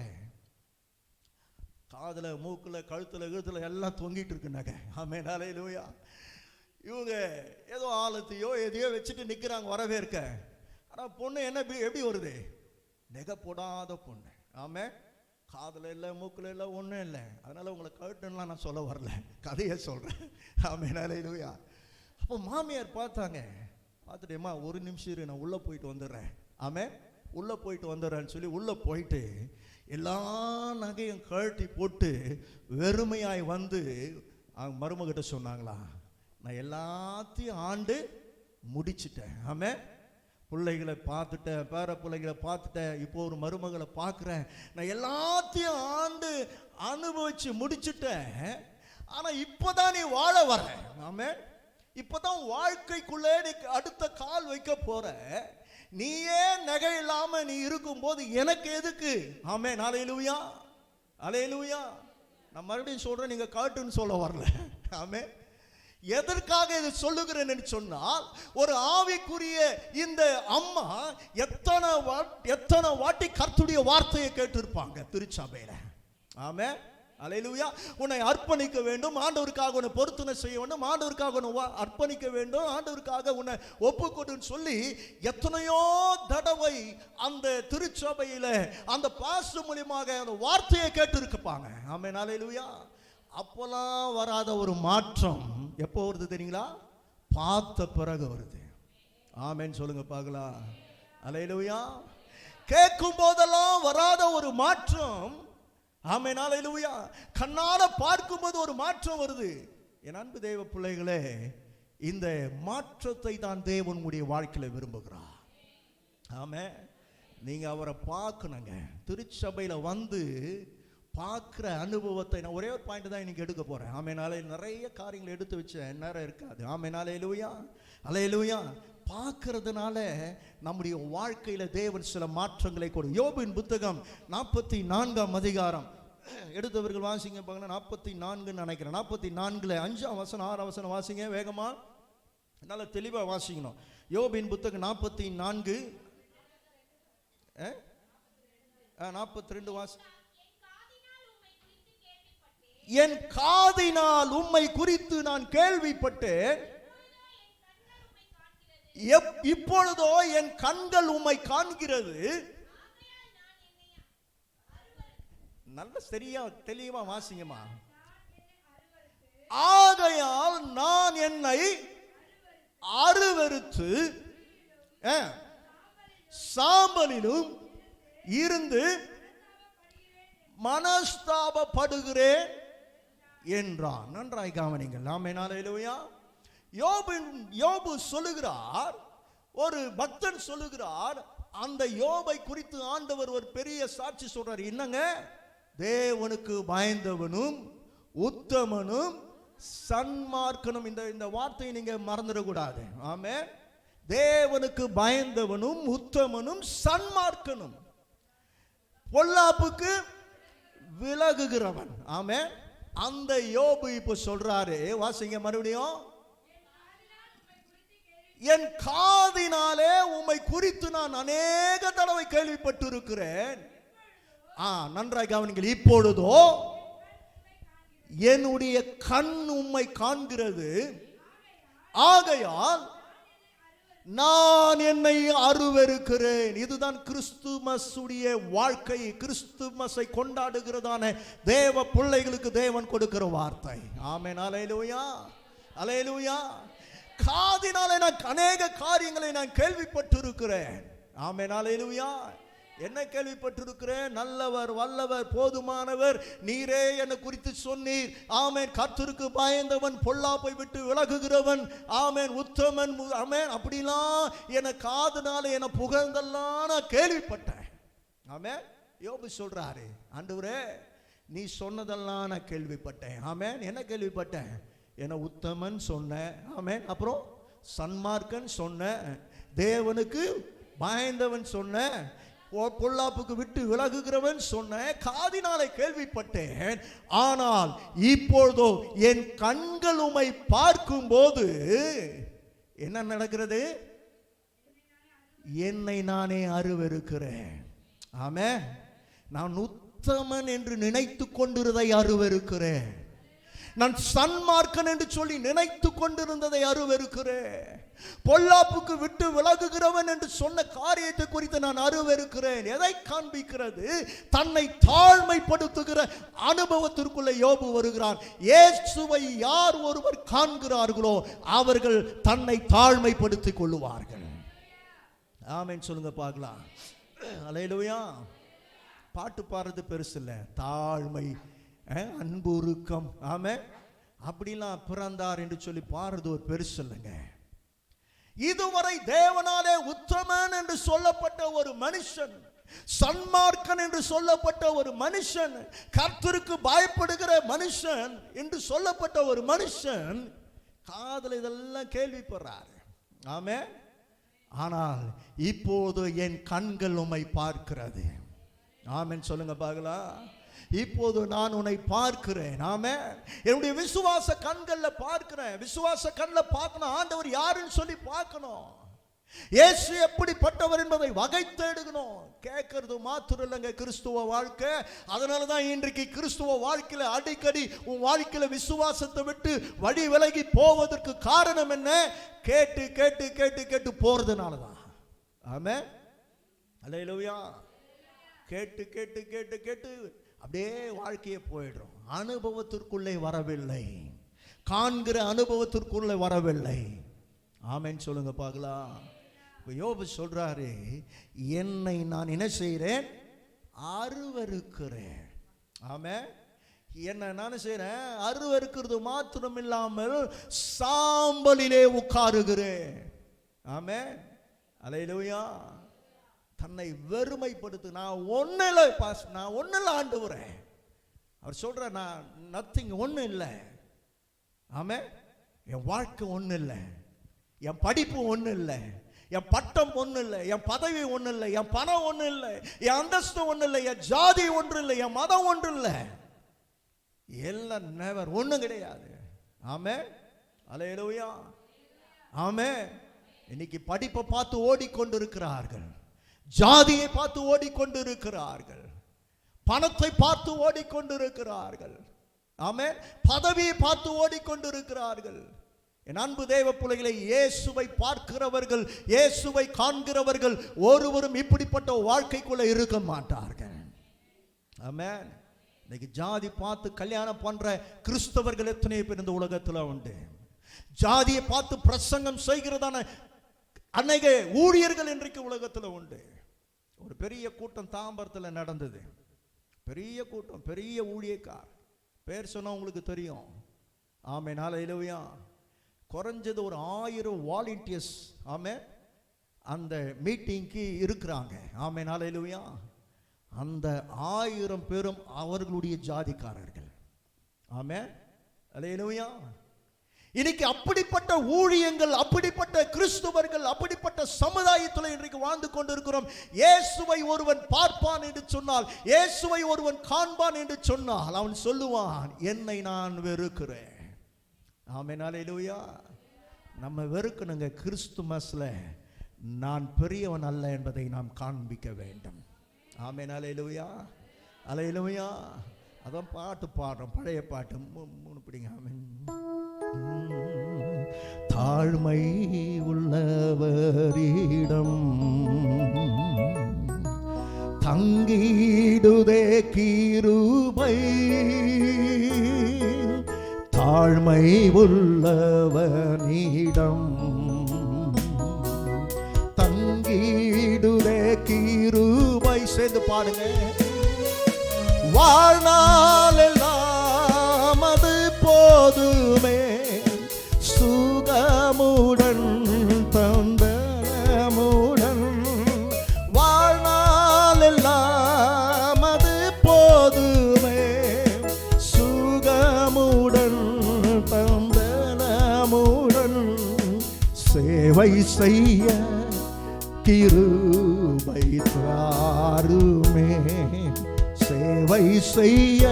காதில் மூக்கில் கழுத்தில் கழுத்தில் எல்லாம் தொங்கிட்டு இருக்கு நகை. ஆமென் அல்லேலூயா. இவங்க ஏதோ ஆலத்தையோ எதையோ வச்சுட்டு நிற்கிறாங்க வரவேற்க. ஆனால் பொண்ணு என்ன எப்படி வருது, நகை போடாத பொண்ணு. ஆமென். காதில் இல்லை, மூக்கில் இல்லை, ஒன்றும் இல்லை. அதனால் உங்களை கழுட்டுலாம் நான் சொல்ல வரல, கதையை சொல்கிறேன். ஆமென் அல்லேலூயா. அப்போ மாமியார் பார்த்தாங்க, பார்த்துட்டேம்மா ஒரு நிமிஷம் இரு, நான் உள்ளே போயிட்டு வந்துடுறேன். ஆமென். உள்ளே போயிட்டு வந்துடுறேன்னு சொல்லி உள்ளே போயிட்டு எல்லா நகையும் கழட்டி போட்டு வெறுமையாய் வந்து அவங்க மருமகிட்ட சொன்னாங்களா, நான் எல்லாத்தையும் ஆண்டு முடிச்சிட்டேன். ஆமென். பிள்ளைகளை பார்த்துட்டேன், பேர பிள்ளைகளை பார்த்துட்டேன், இப்போ ஒரு மருமகளை பார்க்குறேன், நான் எல்லாத்தையும் ஆண்டு அனுபவிச்சு முடிச்சுட்டேன். ஆனால் இப்போதான் நீ வாழ வர. ஆமென். இப்போதான் வாழ்க்கைக்குள்ளே நீ அடுத்த கால் வைக்க போற. நீயே நகை இல்லாம நீ இருக்கும்போது எனக்கு எதுக்கு? ஆமென் அல்லேலூயா. அல்லேலூயா. நான் மறுபடியும் சொல்றேன், நீங்க காட்டுன்னு சொல்ல வரல. ஆமென். எதற்காக இது சொல்லுகிறேன்னு சொன்னால், ஒரு ஆவிக்குரிய இந்த அம்மா எத்தனை வாட்டி கர்த்தருடைய வார்த்தையை கேட்டிருப்பாங்க திருச்சபையில. ஆமென் அல்லேலூயா. உன்னை அர்ப்பணிக்க வேண்டும், ஆண்டவருக்காக உன்னை பொருத்தனை செய்ய வேண்டும், ஆண்டவருக்காக உன்னை அர்ப்பணிக்க வேண்டும், ஆண்டவருக்காக உன்னை ஒப்புக்கொடுன்னு சொல்லி எத்தனையோ தடவை அந்த திருச்சபையில அந்த பாஸ்டர் மூலமாக அந்த வார்த்தையை கேட்டிருப்பாங்க. ஆமென் அல்லேலூயா. அப்போலாம் வராத ஒரு மாற்றம் எப்போ வருது தெரியுங்களா? பார்த்த பிறகு வருது. ஆமென் சொல்லுங்க பார்க்கலாம். அல்லேலூயா. கேட்கும் போதெல்லாம் வராத ஒரு மாற்றம். ஆமென் அல்லேலூயா. கண்ணால பார்க்கும்போது ஒரு மாற்றம் வருது. என் அன்பு தேவ பிள்ளைகளே, இந்த மாற்றத்தை தான் தேவன் உங்களுடைய வாழ்க்கையில விரும்புகிறார். ஆமென். நீங்க அவரை பார்க்கணுங்க. திருச்சபையில வந்து பார்க்குற அனுபவத்தை நான் ஒரே ஒரு பாயிண்ட் தான் இன்னைக்கு எடுக்க போகிறேன். ஆமெனாலே நிறைய காரியங்களை எடுத்து வச்சேன், நேரம் இருக்காது. ஆமெனாலே லூயா, அல்லேலூயா. பார்க்கறதுனால நம்முடைய வாழ்க்கையில தேவன் சில மாற்றங்களை கொடு. யோபின் புத்தகம் 44ஆம் அதிகாரம் எடுத்தவர்கள் வாசிங்க பாருங்க. 44 நினைக்கிறேன். 44 5ஆம் வசனம் 6ஆம் வசனம் வாசிங்க வேகமா, நல்ல தெளிவா வாசிக்கணும். யோபின் புத்தகம் 44 42 வாசி. என் காதினால் உம்மை குறித்து நான் கேள்விப்பட்டேன், இப்பொழுதோ என் கண்கள் உம்மை காண்கிறது. நல்ல சரியா தெளிவா வாசிங்கம்மா. ஆகையால் நான் என்னை அருவருத்து சாம்பலிலும் இருந்து மனஸ்தாபப்படுகிறேன் என்றான். நன்றாய் கவனிங்கள். ஆமென், அல்லேலூயா. யோபு சொல்லுகிறார், ஒரு பக்தன் சொல்லுகிறார், அந்த யோபை குறித்து ஆண்டவர் ஒரு பெரிய சாட்சி சொல்றார். என்னங்க, தேவனுக்கு பயந்தவனும் உத்தமனும் சன்மார்க்கனும். இந்த வார்த்தையை நீங்க மறந்துடக்கூடாது. ஆமென். தேவனுக்கு பயந்தவனும் உத்தமனும் சன்மார்க்கனும், பொல்லாப்புக்கு விலகுகிறவன். ஆமென். அந்த யோபு இப்ப சொல்றாரு, வாசிங்க மறுபடியும். என் காதினாலே உம்மை குறித்து நான் அநேக தடவை கேள்விப்பட்டு இருக்கிறேன். நன்றாய் கவனிங்கள். இப்பொழுதோ என்னுடைய கண் உம்மை காண்கிறது. ஆகையால் நான் என்னை அருவருக்கிறேன். இதுதான் கிறிஸ்துமஸுடைய வாழ்க்கை. கிறிஸ்துமஸை கொண்டாடுகிறதான தேவ பிள்ளைகளுக்கு தேவன் கொடுக்கிற வார்த்தை. ஆமென், அல்லேலூயா, அல்லேலூயா. காதினாலே நான் அநேக காரியங்களை நான் கேள்விப்பட்டிருக்கிறேன். ஆமென், அல்லேலூயா. என்ன கேள்விப்பட்டிருக்கிறேன்? நல்லவர், வல்லவர், போதுமானவர், நீரே என்னை குறித்து சொன்னீர். ஆமென். கர்த்தருக்கு பயந்தவன், பொல்லாப்பை விட்டு விலகுகிறவன், ஆமென், உத்தமன், ஆமென். அப்படிலாம் என காதுனால என புகழ்ந்தெல்லாம் நான் கேள்விப்பட்டேன். ஆமென். யோபு சொல்றாரு, ஆண்டவரே நீ சொன்னதெல்லாம் நான் கேள்விப்பட்டேன். ஆமென். என்ன கேள்விப்பட்டேன்? என உத்தமன் சொன்ன, ஆமென், அப்புறம் சன்மார்க்கன் சொன்ன, தேவனுக்கு பயந்தவன் சொன்ன, பொல்லாப்புக்கு விட்டு விலகுகிறவன் சொன்ன, காதினாலே கேள்விப்பட்டேன். ஆனால் இப்பொழுதோ என் கண்கள் உம்மை பார்க்கும் போது என்ன நடக்கிறது? என்னை நானே அருவருக்கிறேன். ஆமென். நான் உத்தமன் என்று நினைத்து கொண்டிருந்ததை அருவருக்கிறேன். நான் சன்மார்க்கன் என்று சொல்லி நினைத்து கொண்டிருந்ததை அருவருக்கிறேன். பொல்லாப்புக்கு விட்டு விலகுகிறவன் என்று சொன்ன காரியத்தை குறித்து நான் அருவருக்கிறேன். எதை காண்பிக்கிறது? தன்னை தாழ்மைப்படுத்துகிற அனுபவத்திற்குள்ள யோபு வருகிறான். இயேசுவை யார் ஒருவர் காண்கிறார்களோ அவர்கள் தன்னை தாழ்மைப்படுத்திக் கொள்ளுவார்கள். ஆமென் சொல்லுங்க பார்க்கலாம். அல்லேலூயா. பாட்டு பாடுறது பெருசு இல்லை, தாழ்மை, அன்பு, உருக்கம். ஆமென். அப்படிலாம் பிறந்தார் என்று சொல்லி பாடுறது ஒரு பெருசு இல்லைங்க. இதுவரை தேவனாலே உத்தமன் என்று சொல்லப்பட்ட ஒரு மனுஷன், சன்மார்க்கன் என்று சொல்லப்பட்ட ஒரு மனுஷன், கர்த்தருக்கு பயப்படுகிற மனுஷன் என்று சொல்லப்பட்ட ஒரு மனுஷன் காதல் இதெல்லாம் கேள்விப்படுறார். ஆமென். ஆனால் இப்போது என் கண்கள் உம்மை பார்க்கிறது. ஆமென் சொல்லுங்க பார்க்கலாம். இப்போது நான் உன்னை பார்க்கிறேன். ஆமென். என்னுடைய விசுவாச கண்கள்ல பார்க்கிறேன். விசுவாச கண்ணில் பார்க்கணும். ஆண்டவர் யாருன்னு சொல்லி பார்க்கணும். இயேசு எப்படிப்பட்டவர் என்பதை வகை தேடுகணும். கேட்கறது மாத்திரம் இல்லைங்க கிறிஸ்துவ வாழ்க்கை. அதனால தான் இன்றைக்கு கிறிஸ்துவ வாழ்க்கையில அடிக்கடி உன் வாழ்க்கையில விசுவாசத்தை விட்டு வழி விலகி போவதற்கு காரணம் என்ன? கேட்டு கேட்டு கேட்டு கேட்டு போறதுனால தான். ஆமென். அல்லேலூயா. கேட்டு கேட்டு கேட்டு கேட்டு அப்படியே வாழ்க்கையே போயிடும். அனுபவத்திற்குள்ளே வரவில்லை, காண்கிற அனுபவத்திற்குள்ளே வரவில்லை. ஆமென் சொல்லுங்க பார்க்கலாம். யோபு சொல்றாரு, என்னை நான் என்ன செய்கிறேன்? அருவருக்கிறேன். ஆமென். என்ன நான் செய்கிறேன்? அருவருக்கிறது மாத்திரம் இல்லாமல் சாம்பலிலே உட்காருகிறேன். ஆமென். அல்லேலூயா. தன்னை வெறுமைப்படுத்து. நான் ஒன்னில் ஆண்டவரே, அவர் சொல்ற, நான் நத்திங், ஒன்றும் இல்லை. ஆமென். என் வாழ்க்கை ஒன்றும் இல்லை, என் படிப்பு ஒன்றும் இல்லை, என் பட்டம் ஒன்றும் இல்லை, என் பதவி ஒன்றும் இல்லை, என் பணம் ஒன்றும் இல்லை, என் அந்தஸ்து ஒன்றும் இல்லை, என் ஜாதி ஒன்றும் இல்லை, என் மதம் ஒன்றும் இல்லை, எல்லாம் நெவர், ஒன்றும் கிடையாது. ஆமென். அல்லேலூயா. ஆமென். இன்னைக்கு படிப்பை பார்த்து ஓடிக்கொண்டிருக்கிறார்கள், ஜாதியை பார்த்து ஓடிக்கொண்டிருக்கிறார்கள், பணத்தை பார்த்து ஓடிக்கொண்டிருக்கிறார்கள். ஆமென். பதவியை பார்த்து ஓடிக்கொண்டிருக்கிறார்கள். என் அன்பு தேவ பிள்ளைகளை, இயேசுவை பார்க்கிறவர்கள், இயேசுவை காண்கிறவர்கள் ஒருவரும் இப்படிப்பட்ட வாழ்க்கைக்குள்ள இருக்க மாட்டார்கள். ஆமென். இன்னைக்கு ஜாதி பார்த்து கல்யாணம் பண்ற கிறிஸ்தவர்கள் எத்தனை பேர் இந்த உலகத்தில் உண்டு. ஜாதியை பார்த்து பிரசங்கம் செய்கிறதான அநேக ஊழியர்கள் இன்றைக்கு உலகத்தில் உண்டு. ஒரு பெரிய கூட்டம் தாம்பரத்தில் நடந்தது. பெரிய கூட்டம், பெரிய ஊழியக்கார், பேர் சொன்னா உங்களுக்கு தெரியும். ஆமென். அல்லேலூயா. குறைஞ்சது ஒரு 1000 வாலண்டியர்ஸ் ஆமென் அந்த மீட்டிங்க்கு இருக்கிறாங்க. ஆமென். அல்லேலூயா. அந்த 1000 பேரும் அவர்களுடைய ஜாதிக்காரர்கள். ஆமென். அல்லேலூயா. இன்னைக்கு அப்படிப்பட்ட ஊழியங்கள், அப்படிப்பட்ட கிறிஸ்துவர்கள், அப்படிப்பட்ட சமுதாயத்தில் இன்றைக்கு வாழ்ந்து கொண்டிருக்கிறோம். இயேசுவை ஒருவன் பார்ப்பான் என்று சொன்னால், இயேசுவை ஒருவன் காண்பான் என்று சொன்னால், அவன் சொல்லுவான், என்னை நான் வெறுக்கிறேன். ஆமென். அல்லேலூயா. நம்ம வெறுக்கணுங்க. கிறிஸ்துமஸ்ல நான் பெரியவன் அல்ல என்பதை நாம் காண்பிக்க வேண்டும். ஆமென். அல்லேலூயா. அல்லேலூயா. அதான் பாட்டு பாடுறோம், பழைய பாட்டு 3 பிடிங்க. ஆமென். தாழ்மை உள்ளவரிடம் தங்கிடுதே கிருபை, தாழ்மை உள்ளவனிடம் தங்கிடுதே கிருபை. சேர்ந்து பாடுங்க. வாழ்நாளெல்லாம் அது போதுமே, சுகமுடன் தந்தமுடன், வாழ்நாளெல்லாம் அது போதுமே, சுகமுடன் தந்தமுடன், சேவை செய்ய கிருபை தாருமே, சேவை செய்ய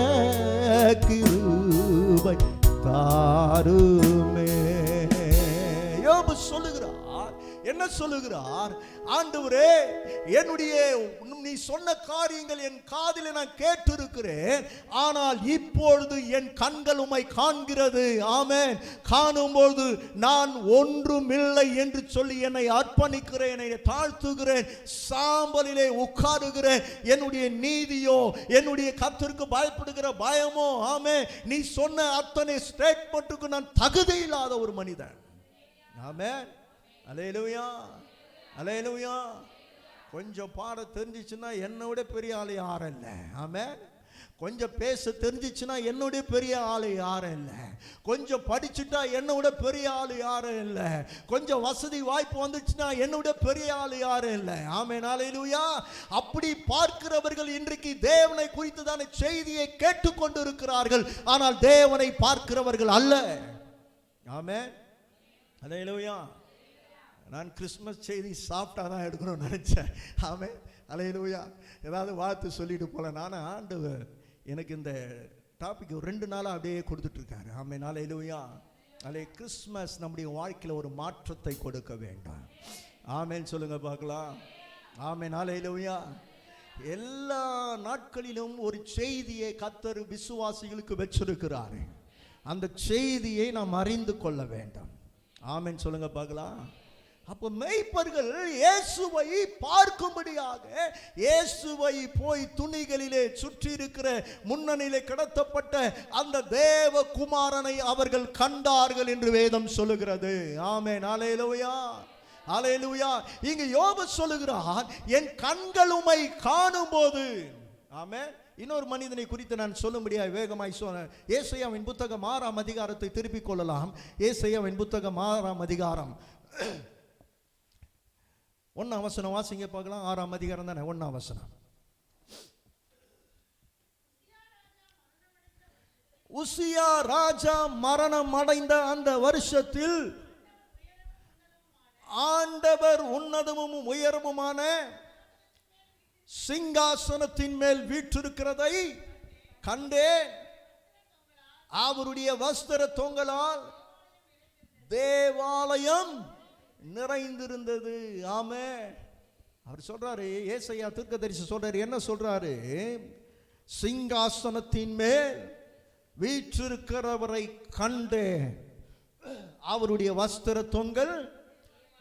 கிருபை தாருமே. யோபு சொல்லுகிறார், என்ன சொல்லுகிறார்? ஆண்டவரே, என்னுடைய நீ சொன்ன காரியங்கள் என் காதில் நான் கேட்டிருக்கிறேன், ஆனால் இப்பொழுது என் கண்கள் உம்மை காண்கிறது. ஆமென். காணும்போது நான் ஒன்றுமில்லை என்று சொல்லி என்னை அர்ப்பணிக்கிறேன், என்னை தாழ்த்துகிறேன், சாம்பலிலே உட்காருகிறேன். என்னுடைய நீதியோ, என்னுடைய கர்த்தருக்கு பயப்படுகிற பயமோ, ஆமென், நீ சொன்ன அத்தனை ஸ்டேட்மெண்ட்டுக்கு நான் தகுதி இல்லாத ஒரு மனிதன். ஆமென். அல்லேலூயா. அல்லேலூயா. கொஞ்சம் பாட தெரிஞ்சிச்சுன்னா என்னோட பெரிய ஆள் யாரும் இல்லை. ஆமென். கொஞ்சம் பேச தெரிஞ்சிச்சுன்னா என்னோட பெரிய ஆள் யாரும் இல்லை. கொஞ்சம் படிச்சுட்டா என்னோட பெரிய ஆள் யாரும் இல்லை. கொஞ்சம் வசதி வாய்ப்பு வந்துச்சுன்னா என்னோட பெரிய ஆள் யாரும் இல்லை. ஆமென். அல்லேலூயா. அப்படி பார்க்கிறவர்கள் இன்றைக்கு தேவனை குறித்து தானே செய்தியை கேட்டுக்கொண்டு இருக்கிறார்கள், ஆனால் தேவனை பார்க்கிறவர்கள் அல்ல. ஆமென். அல்லேலூயா. நான் கிறிஸ்மஸ் செய்தி சாப்பிட்டா தான் எடுக்கணும்னு நினச்சேன். ஆமென். அல்லேலூயா. ஏதாவது வாழ்த்து சொல்லிட்டு போல. நானும் ஆண்டவர் எனக்கு இந்த டாபிக் 2 நாளாக அப்படியே கொடுத்துட்ருக்காரு. ஆமென். அல்லேலூயா. அல்லே கிறிஸ்மஸ் நம்முடைய வாழ்க்கையில் ஒரு மாற்றத்தை கொடுக்க வேண்டும். ஆமென். சொல்லுங்க பார்க்கலாம். ஆமென். அல்லேலூயா. எல்லா நாட்களிலும் ஒரு செய்தியை கர்த்தர் விசுவாசிகளுக்கு வச்சிருக்கிறாரு. அந்த செய்தியை நாம் அறிந்து கொள்ள வேண்டும். ஆமென். சொல்லுங்க பார்க்கலாம். அப்போ மேய்ப்பர்கள் இயேசுவை பார்க்கும்படியாக இயேசுவை போய் துணிகளிலே சுற்றி இருக்கிற முன்னணியிலே கடத்தப்பட்ட அந்த தேவ குமாரனை அவர்கள் கண்டார்கள் என்று வேதம் சொல்லுகிறது. ஆமென். அல்லேலூயா. அல்லேலூயா. இங்கு யோபு சொல்லுகிறார், என் கண்கள் உம்மை காணும்போது. ஆமென். இன்னொரு மனிதனை குறித்து நான் சொல்லும்படியாக வேகமாய் சொன்னேன். ஏசாயாவின் புத்தகம் 6ஆம் அதிகாரத்தை திருப்பிக் கொள்ளலாம். ஏசாயாவின் புத்தகம் 6ஆம் அதிகாரம் 1ஆம் வசனம் வாசிங்க பார்க்கலாம். 6ஆம் அதிகாரம் தானே, 1ஆம் வசனம். உசியா ராஜா மரணம் அடைந்த அந்த வருஷத்தில் ஆண்டவர் உன்னதமும் உயரமுமான சிங்காசனத்தின் மேல் வீற்றிருக்கிறதை கண்டேன். அவருடைய வஸ்திர தொங்கலால் தேவாலயம் நிறைந்திருந்தது. ஆமென். அவர் சொல்றாரு, ஏசாயா தீர்க்கதரிசி சொல்றாரு, என்ன சொல்றாரு? சிங்காசனத்தின் மேல் வீற்றிருக்கிறவரை கண்டேன், அவருடைய வஸ்திர தொங்கல்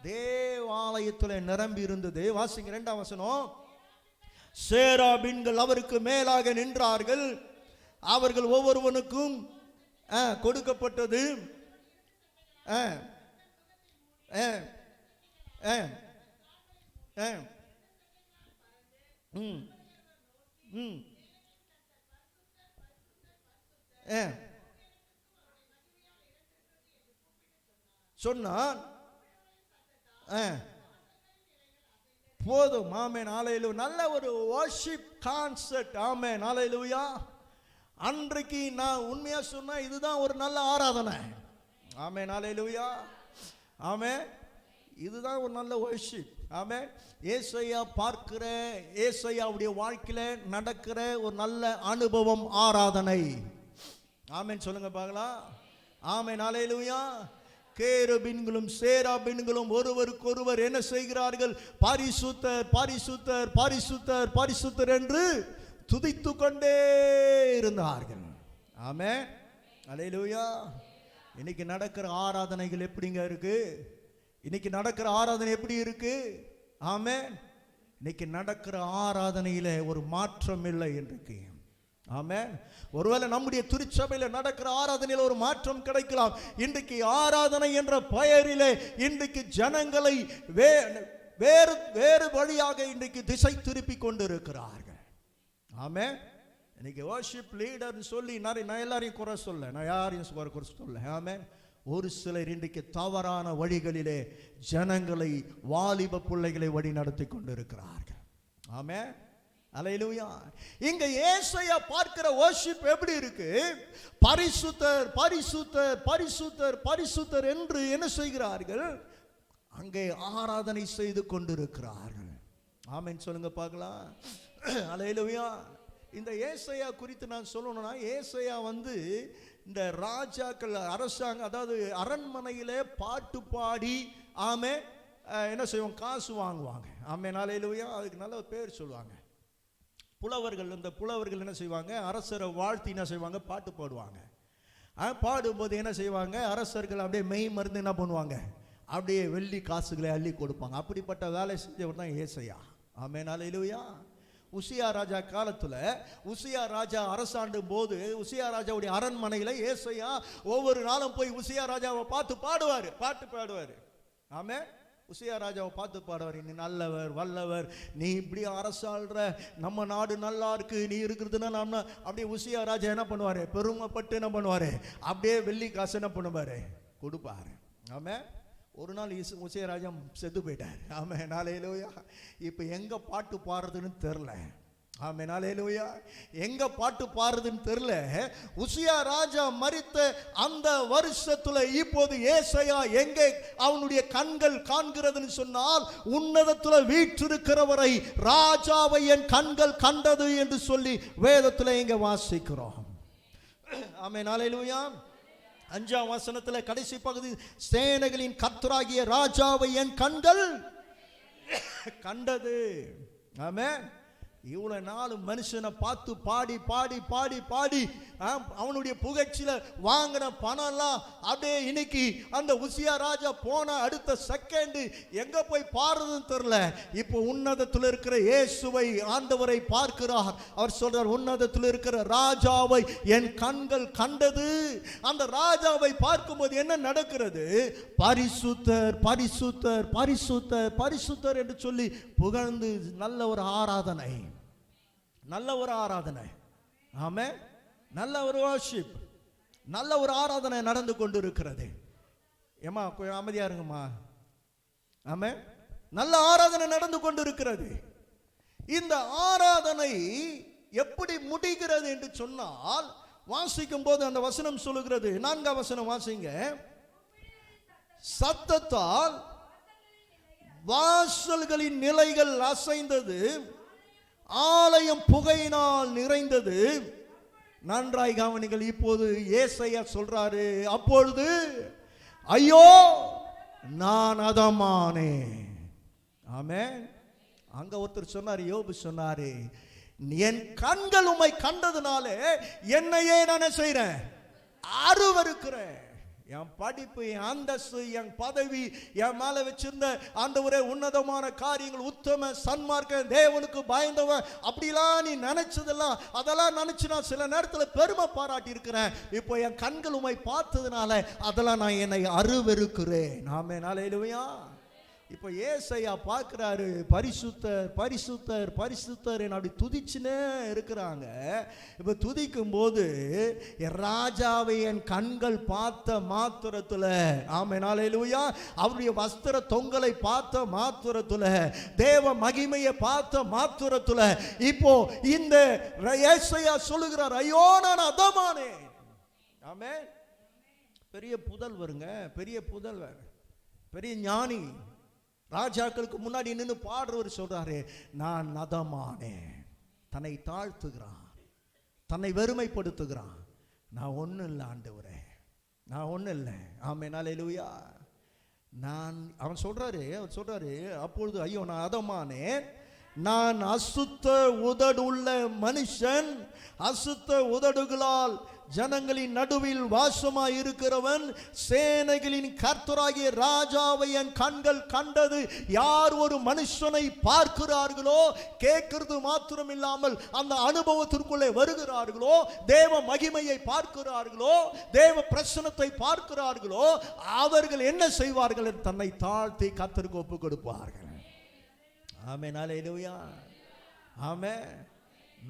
தேவாலயத்தில் நிரம்பி இருந்தது. வாசிங்க 2ஆம் வசனம். சேராபீன்கள் அவருக்கு மேலாக நின்றார்கள், அவர்கள் ஒவ்வொருவனுக்கும் கொடுக்கப்பட்டது சொன்னான். போதும். ஆமென். ஹல்லேலூயா. நல்ல ஒரு வர்ஷிப் கான்செப்ட். ஆமென். ஹல்லேலூயா. அன்றைக்கு நான் உண்மையா சொன்னா இதுதான் ஒரு நல்ல ஆராதனை. ஆமென். ஹல்லேலூயா. ஆமென். இதுதான் ஒரு நல்ல வர்ஷிப். ஆமென். ஏசாயா பார்க்கிற, ஏசாயாவுடைய வாழ்க்கையில நடக்கிற ஒரு நல்ல அனுபவம் ஆராதனை. ஆமென். சொல்லுங்க பார்க்கலாம். ஆமென். ஹல்லேலூயா. கேருபீன்களும் சேராபீன்களும் ஒருவருக்கொருவர் என்ன செய்கிறார்கள்? பரிசுத்தர் பரிசுத்தர் பரிசுத்தர் பரிசுத்தர் என்று துதித்து கொண்டே இருந்தார்கள். ஆமென். ஹல்லேலூயா. இன்னைக்கு நடக்கிற ஆராதனைகள் எப்படிங்க இருக்கு? இன்னைக்கு நடக்கிற ஆராதனை எப்படி இருக்கு? ஆமென். இன்னைக்கு நடக்கிற ஆராதனையில ஒரு மாற்றம் இல்லை இன்றைக்கு. ஆமென். ஒருவேளை நம்முடைய திருச்சபையில் நடக்கிற ஆராதனையில் ஒரு மாற்றம் கிடைக்கலாம். இன்றைக்கு ஆராதனை என்ற பெயரிலே இன்றைக்கு ஜனங்களை வேறு வேறு வழியாக இன்றைக்கு திசை திருப்பி கொண்டிருக்கிறார்கள். ஆமென். இன்னைக்கு வர்ஷிப் லீடர்னு சொல்லி நான் எல்லாரையும் குறை சொல்ல, நான் யாரையும் குறை சொல்ல. ஆமென். ஒரு சிலர் இன்றைக்கு தவறான வழிகளிலே ஜனங்களை, வாலிப பிள்ளைகளை வழி நடத்தி கொண்டிருக்கிறார்கள். ஆமென். ஹல்லேலூயா. இங்க ஏசாயா பார்க்கிற வர்ஷிப் எப்படி இருக்கு? பரிசுத்தர் பரிசுத்தர் பரிசுத்தர் பரிசுத்தர் என்று என்ன செய்கிறார்கள்? அங்கே ஆராதனை செய்து கொண்டிருக்கிறார்கள். ஆமென். சொல்லுங்க பார்க்கலாம். ஹல்லேலூயா. இந்த ஏசாயா குறித்து நான் சொல்லணும்னா, ஏசாயா இந்த ராஜாக்கள் அரசாங்கம், அதாவது அரண்மனையிலே பாட்டு பாடி ஆமென் என்ன செய்வாங்க? காசு வாங்குவாங்க. ஆமென். ஹல்லேலூயா. அதுக்கு நல்ல பேர் சொல்லுவாங்க புலவர்கள். இந்த புலவர்கள் என்ன செய்வாங்க? அரசரை வாழ்த்தி என்ன செய்வாங்க? பாட்டு பாடுவாங்க. பாடும்போது என்ன செய்வாங்க? அரசர்கள் அப்படியே மெய் மருந்து என்ன பண்ணுவாங்க? அப்படியே வெள்ளி காசுகளை அள்ளி கொடுப்பாங்க. அப்படிப்பட்ட வேலை செஞ்சவர் தான் ஏசாயா. ஆமென். ஹல்லேலூயா. உசியா ராஜா காலத்துல உசியா ராஜா அரசாண்டும் போது உசியா ராஜாவுடைய அரண்மனையில ஏசாயா ஒவ்வொரு நாளும் போய் உசியா ராஜாவை பார்த்து பாடுவார், பாட்டு பாடுவார். ஆமென். உசியா ராஜாவை பார்த்து பாடுவார், நீ நல்லவர் வல்லவர், நீ இப்படி அரசாள்ற, நம்ம நாடு நல்லா இருக்கு, நீ இருக்கிறதுனா நம்ம. அப்படியே உசியா ராஜா என்ன பண்ணுவாரு? பெருமைப்பட்டு என்ன பண்ணுவாரு? அப்படியே வெள்ளி காசு என்ன பண்ணுவாரு? கொடுப்பாரு. ஆமென். ஒரு நாள் உசியா ராஜா செத்து போயிட்டார். ஆமென். ஹல்லேலூயா. இப்போ எங்க பாட்டு பாடுறதுன்னு தெரில. ஆமென். ஹல்லேலூயா. எங்க பாட்டு பாடுறதுன்னு தெரில. உசியா ராஜா மரித்த அந்த வருஷத்துல இப்போது ஏசாயா எங்கே அவனுடைய கண்கள் காண்கிறதுன்னு சொன்னால், உன்னதத்துல வீற்றிருக்கிறவரை, ராஜாவை என் கண்கள் கண்டது என்று சொல்லி வேதத்துல இங்க வாசிக்கிறோம். ஆமென். ஹல்லேலூயா. 5ஆம் வசனத்துல கடைசி பகுதி, சேனைகளின் கர்த்தராகிய ராஜாவை என் கண்கள் கண்டது. ஆமென். இவ்வளவு நாள் மனுஷனை பார்த்து பாடி பாடி பாடி பாடி அவனுடைய புகழ்ச்சியில வாங்கின பணம் எல்லாம் அப்படியே இன்னைக்கு அந்த உசியா ராஜா போன அடுத்த செகண்ட் எங்க போய் பாடுறதுன்னு தெரியல. இப்போ உன்னதத்தில் இருக்கிற இயேசுவை, ஆண்டவரை பார்க்கிறார். அவர் சொல்றார், உன்னதத்தில் இருக்கிற ராஜாவை என் கண்கள் கண்டது. அந்த ராஜாவை பார்க்கும்போது என்ன நடக்கிறது? பரிசுத்தர் பரிசுத்தர் பரிசுத்தர் பரிசுத்தர் என்று சொல்லி புகழ்ந்து நல்ல ஒரு ஆராதனை, நல்ல ஒரு ஆராதனை. ஆமென். நல்ல ஒரு வர்ஷிப், நல்ல ஒரு ஆராதனை நடந்து கொண்டு இருக்கிறது. ஏமா கொஞ்சம் அமைதியா இருங்கம்மா. ஆமென். நல்ல ஆராதனை நடந்து கொண்டு இருக்கிறது. இந்த ஆராதனை எப்படி முடிகிறது என்று சொன்னால், வாசிக்கும் போது அந்த வசனம் சொல்லுகிறது, 4ஆம் வசனம் வாசிங்க. சத்தத்தால் வாசல்களின் நிலைகள் அசைந்தது, ஆலயம் புகையினால் நிறைந்தது. நன்றாய் கவனிங்கள். இப்போது ஏசாயா சொல்றாரு, அப்பொழுது ஐயோ நான் அதமானேன். ஆமென். அங்க ஒருத்தர் சொன்னார், யோபு சொன்னாரு, என் கண்கள் உம்மை கண்டதுனாலே என்னையே நான் செய்றேன், அருவருக்கிறேன். என் படிப்பு, என் அந்தஸ்து, என் பதவி, என் மேல வச்சிருந்த ஆண்டவரே உன்னதமான காரியங்கள், உத்தம சன்மார்க்க தேவனுக்கு பயந்தவன், அப்படிலாம் நீ நினைச்சதெல்லாம் அதெல்லாம் நினைச்சு நான் சில நேரத்தில் பெருமை பாராட்டி இருக்கிறேன். இப்போ என் கண்கள் உம்மை பார்த்ததுனால அதெல்லாம் நான் என்னை அருவருக்கிறேன். ஆமென். அல்லேலூயா. இப்போ ஏசாயா பார்க்குறாரு, பரிசுத்தர் பரிசுத்தர் பரிசுத்தர் அப்படி துதிச்சுனே இருக்கிறாங்க. இப்போ துதிக்கும் போது ராஜாவை என் கண்கள் பார்த்த மாத்திரத்தில், ஆமென் அல்லேலூயா, அவருடைய வஸ்திர தொங்கலை பார்த்த மாத்திரத்தில், தேவ மகிமையை பார்த்த மாத்திரத்தில், இப்போ இந்த ஏசாயா சொல்லுகிறார், ஐயோ நான் அதமானேன். ஆமென். பெரிய புதல்வருங்க, பெரிய புதல்வர், பெரிய ஞானி, ராஜாக்களுக்கு முன்னாடி நின்று பாடுறவர் சொல்றாரு, நான் நதமானேன். தன்னை தாழ்த்துகிறான், தன்னை வெறுமைப்படுத்துகிறான். நான் ஒன்றும் இல்லை ஆண்டவரே, நான் ஒன்றும் இல்லை. ஆமென் அல்லேலூயா. அவன் சொல்றாரு, அப்பொழுது ஐயோ நான் அதமானேன், நான் அசுத்த உதடுள்ள மனுஷன், அசுத்த உதடுகளால் ஜனங்களின் நடுவில் வாசமாய் இருக்கிறவன், சேனைகளின் கர்த்தராகிய ராஜாவை என் கண்கள் கண்டது. யார் ஒரு மனுஷனை பார்க்கிறார்களோ, கேட்கிறது மாத்திரம் இல்லாமல் அந்த அனுபவத்திற்குள்ளே வருகிறார்களோ, தேவ மகிமையை பார்க்கிறார்களோ, தேவ பிரசன்னத்தை பார்க்கிறார்களோ, அவர்கள் என்ன செய்வார்கள்? தன்னை தாழ்த்தி கர்த்தருக்கு ஒப்பு கொடுப்பார்கள். ஆமென் அல்லேலூயா. ஆமென்.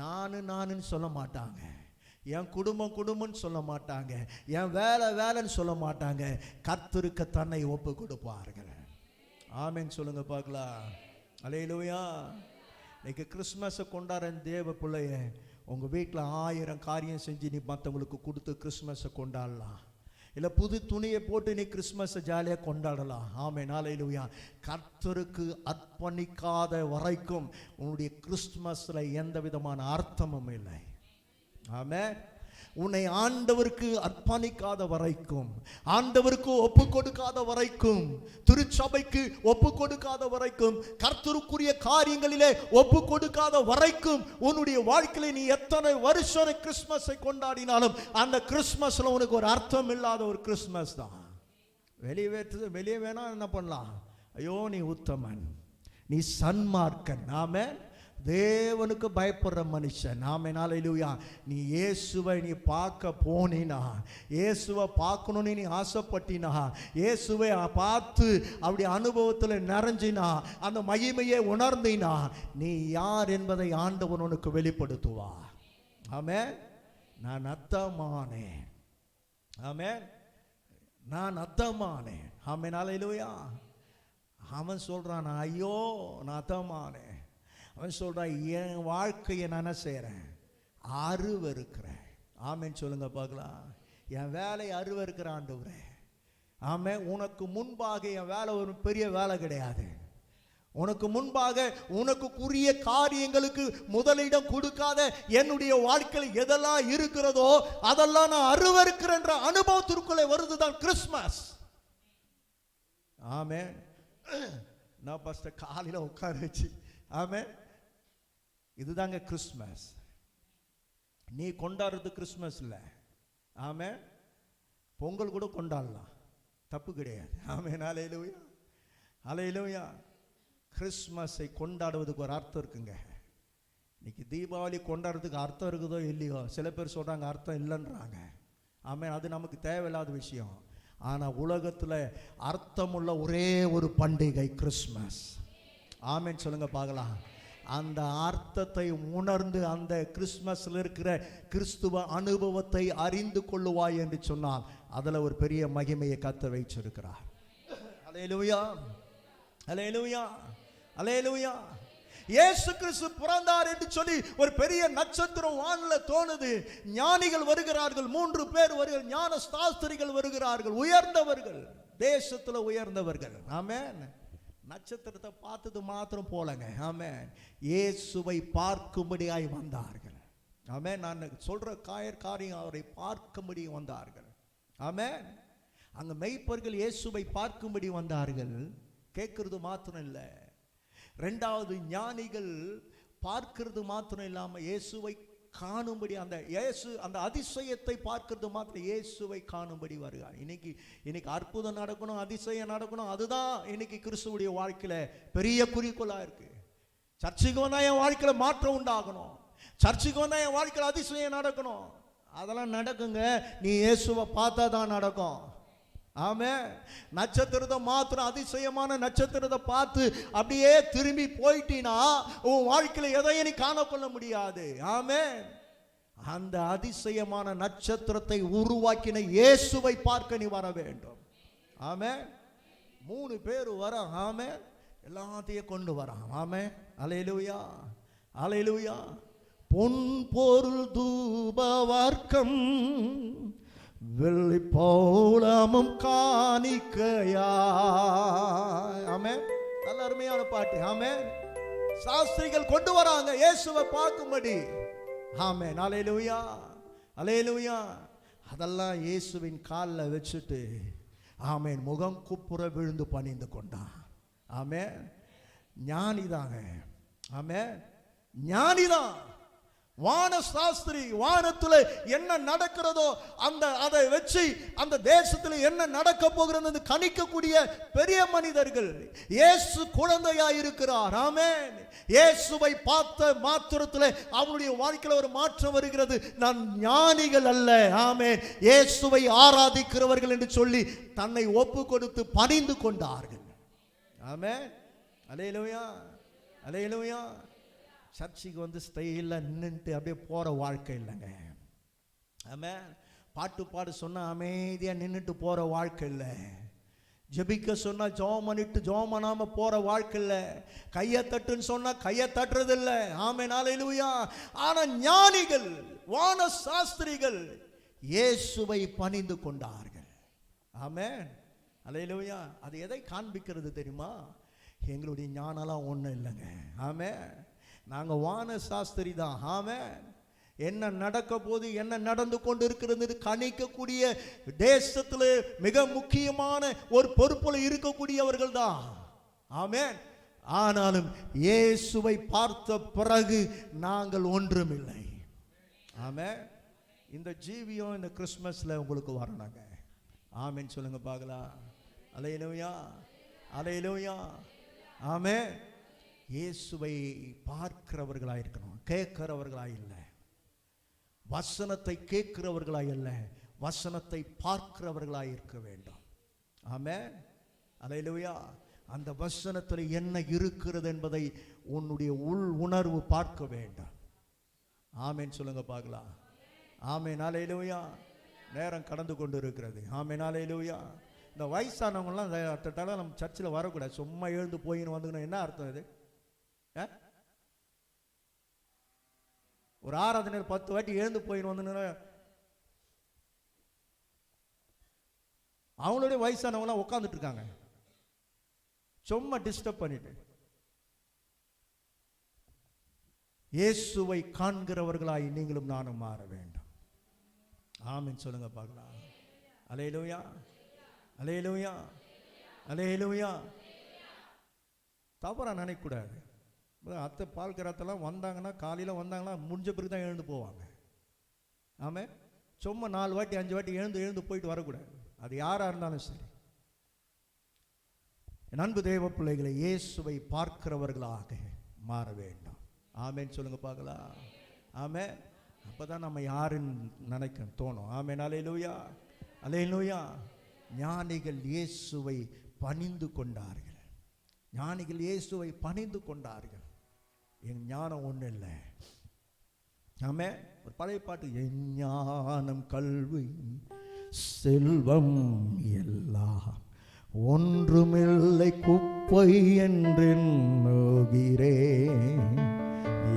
நானுன்னு சொல்ல மாட்டாங்க, என் குடும்பம்னு சொல்ல மாட்டாங்க, என் வேலைன்னு சொல்ல மாட்டாங்க, கர்த்தருக்கு தன்னை ஒப்பு கொடுப்பார்கள். ஆமென் சொல்லுங்க பார்க்கலாம். அல்லேலூயா. இன்னைக்கு கிறிஸ்மஸை கொண்டாடுற தேவ பிள்ளைய, உங்கள் வீட்டில் 1000 காரியம் செஞ்சு நீ மற்றவங்களுக்கு கொடுத்து கிறிஸ்மஸை கொண்டாடலாம். இல்லை புது துணியை போட்டு நீ கிறிஸ்மஸை ஜாலியாக கொண்டாடலாம். ஆமென் அல்லேலூயா. கர்த்தருக்கு அர்ப்பணிக்காத வரைக்கும் உன்னுடைய கிறிஸ்மஸில் எந்த விதமான அர்த்தமும் இல்லை. ஆமென். உன்னை ஆண்டவருக்கு அர்ப்பணிக்காத வரைக்கும், ஆண்டவருக்கு ஒப்பு கொடுக்காத வரைக்கும், திருச்சபைக்கு ஒப்பு கொடுக்காத வரைக்கும், கர்த்தருக்குரிய காரியங்களிலே ஒப்பு கொடுக்காத வரைக்கும், உன்னுடைய வாழ்க்கையில நீ எத்தனை வருஷம் கிறிஸ்மஸை கொண்டாடினாலும் அந்த கிறிஸ்மஸ்ல உனக்கு ஒரு அர்த்தம் இல்லாத ஒரு கிறிஸ்மஸ் தான். வெளியே வேணா என்ன பண்ணலாம்? ஐயோ நீ உத்தமன், நீ சன்மார்க்கன், ஆமென், தேவனுக்கு பயப்படுற மனுஷன், ஆமென் அல்லேலூயா. நீ இயேசுவை நீ பார்க்க போனினா, இயேசுவை பார்க்கணும்னு நீ ஆசைப்பட்டினா, இயேசுவை பார்த்து அவருடைய அனுபவத்தில் நிறைஞ்சினா, அந்த மகிமையை உணர்ந்தினா, நீ யார் என்பதை ஆண்டவன் உனக்கு வெளிப்படுத்துவா. ஆமென். நான் அத்தமானேன். ஆமென். நான் அத்தமானேன். ஆமென் அல்லேலூயா. அவன் சொல்றான், ஐயோ நான் அத்தமானேன். அவன் சொல்றான், என் வாழ்க்கையை நான் செய்கிறேன், அருவருக்கிறேன். ஆமென் சொல்லுங்க பார்க்கலாம். என் வேலையை அருவருக்கிற ஆண்டவரே. ஆமென். உனக்கு முன்பாக என் வேலை ஒரு பெரிய வேலை கிடையாது. உனக்கு முன்பாக உனக்குரிய காரியங்களுக்கு முதலிடம் கொடுக்காத என்னுடைய வாழ்க்கையில் எதெல்லாம் இருக்கிறதோ அதெல்லாம் நான் அருவருக்கிறேன்ற அனுபவத்திற்குள்ளே வருதுதான் கிறிஸ்மஸ். ஆமென். நான் ஃபர்ஸ்ட் காலையில் உட்கார வச்சு, ஆமென், இதுதாங்க கிறிஸ்மஸ். நீ கொண்டாடுறது கிறிஸ்மஸ் இல்லை. ஆமென். பொங்கல் கூட கொண்டாடலாம், தப்பு கிடையாது. ஆமென் அல்லேலூயா. அல்லேலூயா. கிறிஸ்மஸை கொண்டாடுவதுக்கு ஒரு அர்த்தம் இருக்குங்க. இன்னைக்கு தீபாவளி கொண்டாடுறதுக்கு அர்த்தம் இருக்குதோ இல்லையோ, சில பேர் சொல்றாங்க அர்த்தம் இல்லைன்றாங்க. ஆமென். அது நமக்கு தேவையில்லாத விஷயம். ஆனால் உலகத்தில் அர்த்தமுள்ள ஒரே ஒரு பண்டிகை கிறிஸ்மஸ். ஆமென் சொல்லுங்க பார்க்கலாம். அந்த அர்த்தத்தை உணர்ந்து அந்த கிறிஸ்மஸில் இருக்கிற கிறிஸ்துவ அனுபவத்தை அறிந்து கொள்ளுவாய் என்று சொன்னால் அதில் ஒரு பெரிய மகிமையை கத்த வைச்சிருக்கிறார். அல்லேலூயா. அல்லேலூயா. அல்லேலூயா. இயேசு கிறிஸ்து பிறந்தார் என்று சொல்லி ஒரு பெரிய நட்சத்திரம் வானில் தோணுது. ஞானிகள் வருகிறார்கள், 3 பேர் வருகிறார்கள், ஞான சாஸ்திரிகள் வருகிறார்கள், உயர்ந்தவர்கள், தேசத்தில் உயர்ந்தவர்கள். ஆமென். நட்சத்திரத்தை பார்த்தது மாத்திரம் போலங்க. ஆமென். இயேசுவை பார்க்கும்படியாய் வந்தார்கள். ஆமென். நான் சொல்ற காரியம் அவரை பார்க்கும்படி வந்தார்கள். ஆமென். அங்க மெய்ப்பர்கள் இயேசுவை பார்க்கும்படி வந்தார்கள். கேட்கறது மாத்திரம் இல்லை, 2வது ஞானிகள் பார்க்கிறது மாத்திரம் இல்லாம இயேசுவை காணும்படி, அந்த அதிசயத்தை பார்க்கிறது மாத்திரம் இயேசுவை காணும்படி வருகிறார். இன்னைக்கு அற்புதம் நடக்கணும், அதிசயம் நடக்கணும், அதுதான் இன்னைக்கு கிறிஸ்துவுடைய வாழ்க்கையில பெரிய குறிக்கோளா இருக்கு. சர்ச்சுக்கு வந்தா என் வாழ்க்கையில மாற்றம் உண்டாகணும், சர்ச்சுக்கு வந்தா என் வாழ்க்கையில அதிசயம் நடக்கணும். அதெல்லாம் நடக்குங்க, நீ இயேசுவை பார்த்தா தான் நடக்கும். ஆமென். நட்சத்திரத்தை மாத்திரம், அதிசயமான நட்சத்திரத்தை பார்த்து அப்படியே திரும்பி போயிட்டீனா உன் வாழ்க்கையில எதையும் நீ காணக்கொள்ள முடியாது. ஆமென். அந்த அதிசயமான நட்சத்திரத்தை உருவாக்கின இயேசுவை பார்க்க நீ வர வேண்டும். ஆமென். 3 பேர் வர. ஆமென். எல்லாத்தையும் கொண்டு வரான். ஆமென். அல்லேலூயா, அல்லேலூயா. பொன் பொருள் தூப வர்க்கம் வெள்ளி பௌலமும் காணிக்கையா. ஆமென். நல்ல அருமையான பாட்டு. ஆமென். சாஸ்திரிகள் கொண்டு வராங்க இயேசுவை பார்க்கும்படி. ஆமென். அல்லேலூயா, அல்லேலூயா. அதெல்லாம் இயேசுவின் காலில் வச்சுட்டு ஆமென் முகம் குப்புற விழுந்து பணிந்து கொண்டான். ஆமென். ஞானிதாங்க. ஆமென். ஞானிதான். வான சாஸ்திரி வானத்துல என்ன நடக்கிறதோ அதை வச்சு அந்த தேசத்துல என்ன நடக்க போகிறது கணிக்கக்கூடிய பெரிய மனிதர்கள். இயேசு குழந்தையா இருக்கிறார். ஆமென். இயேசுவை பார்த்த மாத்திரத்தில் அவருடைய வாழ்க்கையில் ஒரு மாற்றம் வருகிறது. நான் ஞானிகள் அல்ல, ஆமென், இயேசுவை ஆராதிக்கிறவர்கள் என்று சொல்லி தன்னை ஒப்பு கொடுத்து பணிந்து கொண்டார்கள். ஆமென். அல்லேலூயா, அல்லேலூயா. சர்ச்சுக்கு வந்து ஸ்டைலாக நின்றுட்டு அப்படியே போகிற வாழ்க்கை இல்லைங்க. ஆமென். பாட்டு பாடு சொன்னால் அமைதியாக நின்றுட்டு போகிற வாழ்க்கை இல்லை. ஜெபிக்க சொன்னால் ஜெபம் பண்ணிட்டு ஜெபம் பண்ணாமல் போகிற வாழ்க்கை இல்லை. கையை தட்டுன்னு சொன்னால் கையை தட்டுறது இல்லை. ஆமென். அல்லேலூயா. ஆனால் ஞானிகள், வான சாஸ்திரிகள் இயேசுவை பணிந்து கொண்டார்கள். ஆமென். அல்லேலூயா. அது எதை காண்பிக்கிறது தெரியுமா? எங்களுடைய ஞானம்லாம் ஒன்றும் இல்லைங்க. ஆமென். நாங்கள் வான சாஸ்திரி தான். ஆமென். என்ன நடக்க போது, என்ன நடந்து கொண்டு இருக்கிறது கணிக்கக்கூடிய தேசத்தில் மிக முக்கியமான ஒரு பொறுப்பில் இருக்கக்கூடியவர்கள் தான். ஆமென். ஆனாலும் இயேசுவை பார்த்த பிறகு நாங்கள் ஒன்றுமில்லை. ஆமென். இந்த ஜீவியம் இந்த கிறிஸ்மஸ்ல உங்களுக்கு வரணுங்க. ஆமென் சொல்லுங்க பார்க்கலாம். அல்லேலூயா, அல்லேலூயா. ஆமென். இயேசுவை பார்க்கிறவர்களாக இருக்கணும், கேட்கிறவர்களாக இல்லை. வசனத்தை கேட்கிறவர்களாக இல்லை, வசனத்தை பார்க்கிறவர்களாக இருக்க வேண்டும். ஆமென். அல்லேலூயா. அந்த வசனத்தில் என்ன இருக்கிறது என்பதை உன்னுடைய உள் உணர்வு பார்க்க வேண்டும். ஆமென் சொல்லுங்க பார்க்கலாம். ஆமென். அல்லேலூயா. நேரம் கடந்து கொண்டு இருக்கிறது. ஆமென். அல்லேலூயா. இந்த வயசானவங்கலாம் அத்தட்டால நம்ம சர்ச்சில் வரக்கூடாது. சும்மா எழுந்து போயின்னு வந்துக்கணும். என்ன அர்த்தம் இது? ஒரு ஆராதனை 10 வாட்டி எழுந்து போயின்னு வந்து அவங்களுடைய வயசானவங்களாம் உட்காந்துட்டு இருக்காங்க, சும்மா டிஸ்டர்ப் பண்ணிட்டு. இயேசுவை காண்கிறவர்களாய் நீங்களும் நானும் மாற வேண்டும். ஆமென் சொல்லுங்க பார்க்கலாம். அல்லேலூயா, அல்லேலூயா, அல்லேலூயா. தவறா நினைக்கக்கூடாது. அத்தை பால் கராத்தெல்லாம் வந்தாங்கன்னா காலையில் வந்தாங்கன்னா முடிஞ்ச பிறகு தான் எழுந்து போவாங்க. ஆமாம். சும்மா 4 வாட்டி 5 வாட்டி எழுந்து போயிட்டு வரக்கூடாது. அது யாராக இருந்தாலும் சரி. என் அன்பு தேவ பிள்ளைகளை இயேசுவை பார்க்கிறவர்களாக மாற வேண்டும். ஆமென் சொல்லுங்க பார்க்கலாம். ஆமென். அப்போ தான் நம்ம யாருன்னு நினைக்க தோணும். ஆமென். அல்லேலூயா, அல்லேலூயா. ஞானிகள் இயேசுவை பணிந்து கொண்டார்கள். ஞானிகள் இயேசுவை பணிந்து கொண்டார்கள். என் ஞானம் ஒன்றும் இல்லை. ஆமென். ஒரு பழைய பாட்டு, என் ஞானம் கல்வி செல்வம் எல்லாம் ஒன்றுமில்லை குப்பை என்றெண்ணுகிறேன்.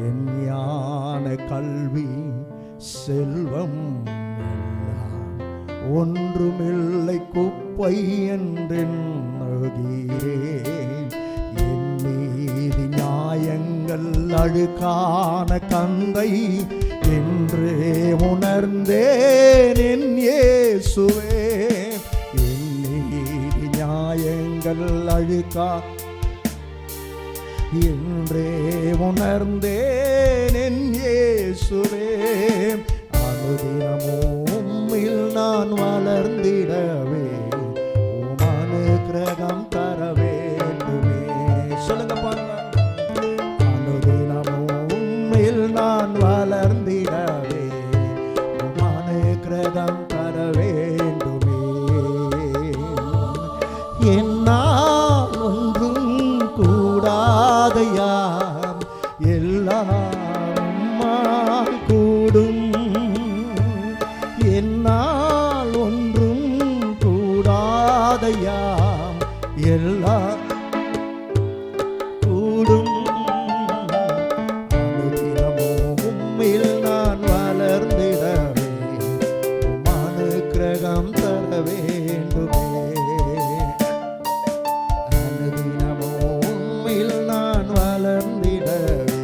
என் ஞான கல்வி செல்வம் எல்லாம் ஒன்றுமில்லை குப்பை என்றெண்ணுகிறேன். என் நீதி நியாயங்கள் அழுக்கான கந்தை என்றே உணர்ந்தேன் என் இயேசுவே. என் நீதி நியாயங்கள் அழுக்கா என்றே உணர்ந்தேன் என் இயேசுவே. அனுதினமும் உம்மில் நான் வளர்ந்திடவே உம் அனுக்கிரகம் தர வேண்டுமே. சொல்லுங்க பாருங்க. அனுதினமும் உம்மில் நான் வளர்ந்திடவே உம் அனுக்கிரகம் தர வேண்டுமே. என்னால் ஒன்றும் கூடாதையா, எல்லாம் கூடும். என்னால் ஒன்றும் கூடாதையா, எல்லாம் கூடும். அனுதினமும் உம்மில் நான் வளர்ந்திடவே உம் அனுக்கிரகம் தர வேண்டுமே. அனுதினமும் உம்மில் நான் வளர்ந்திடவே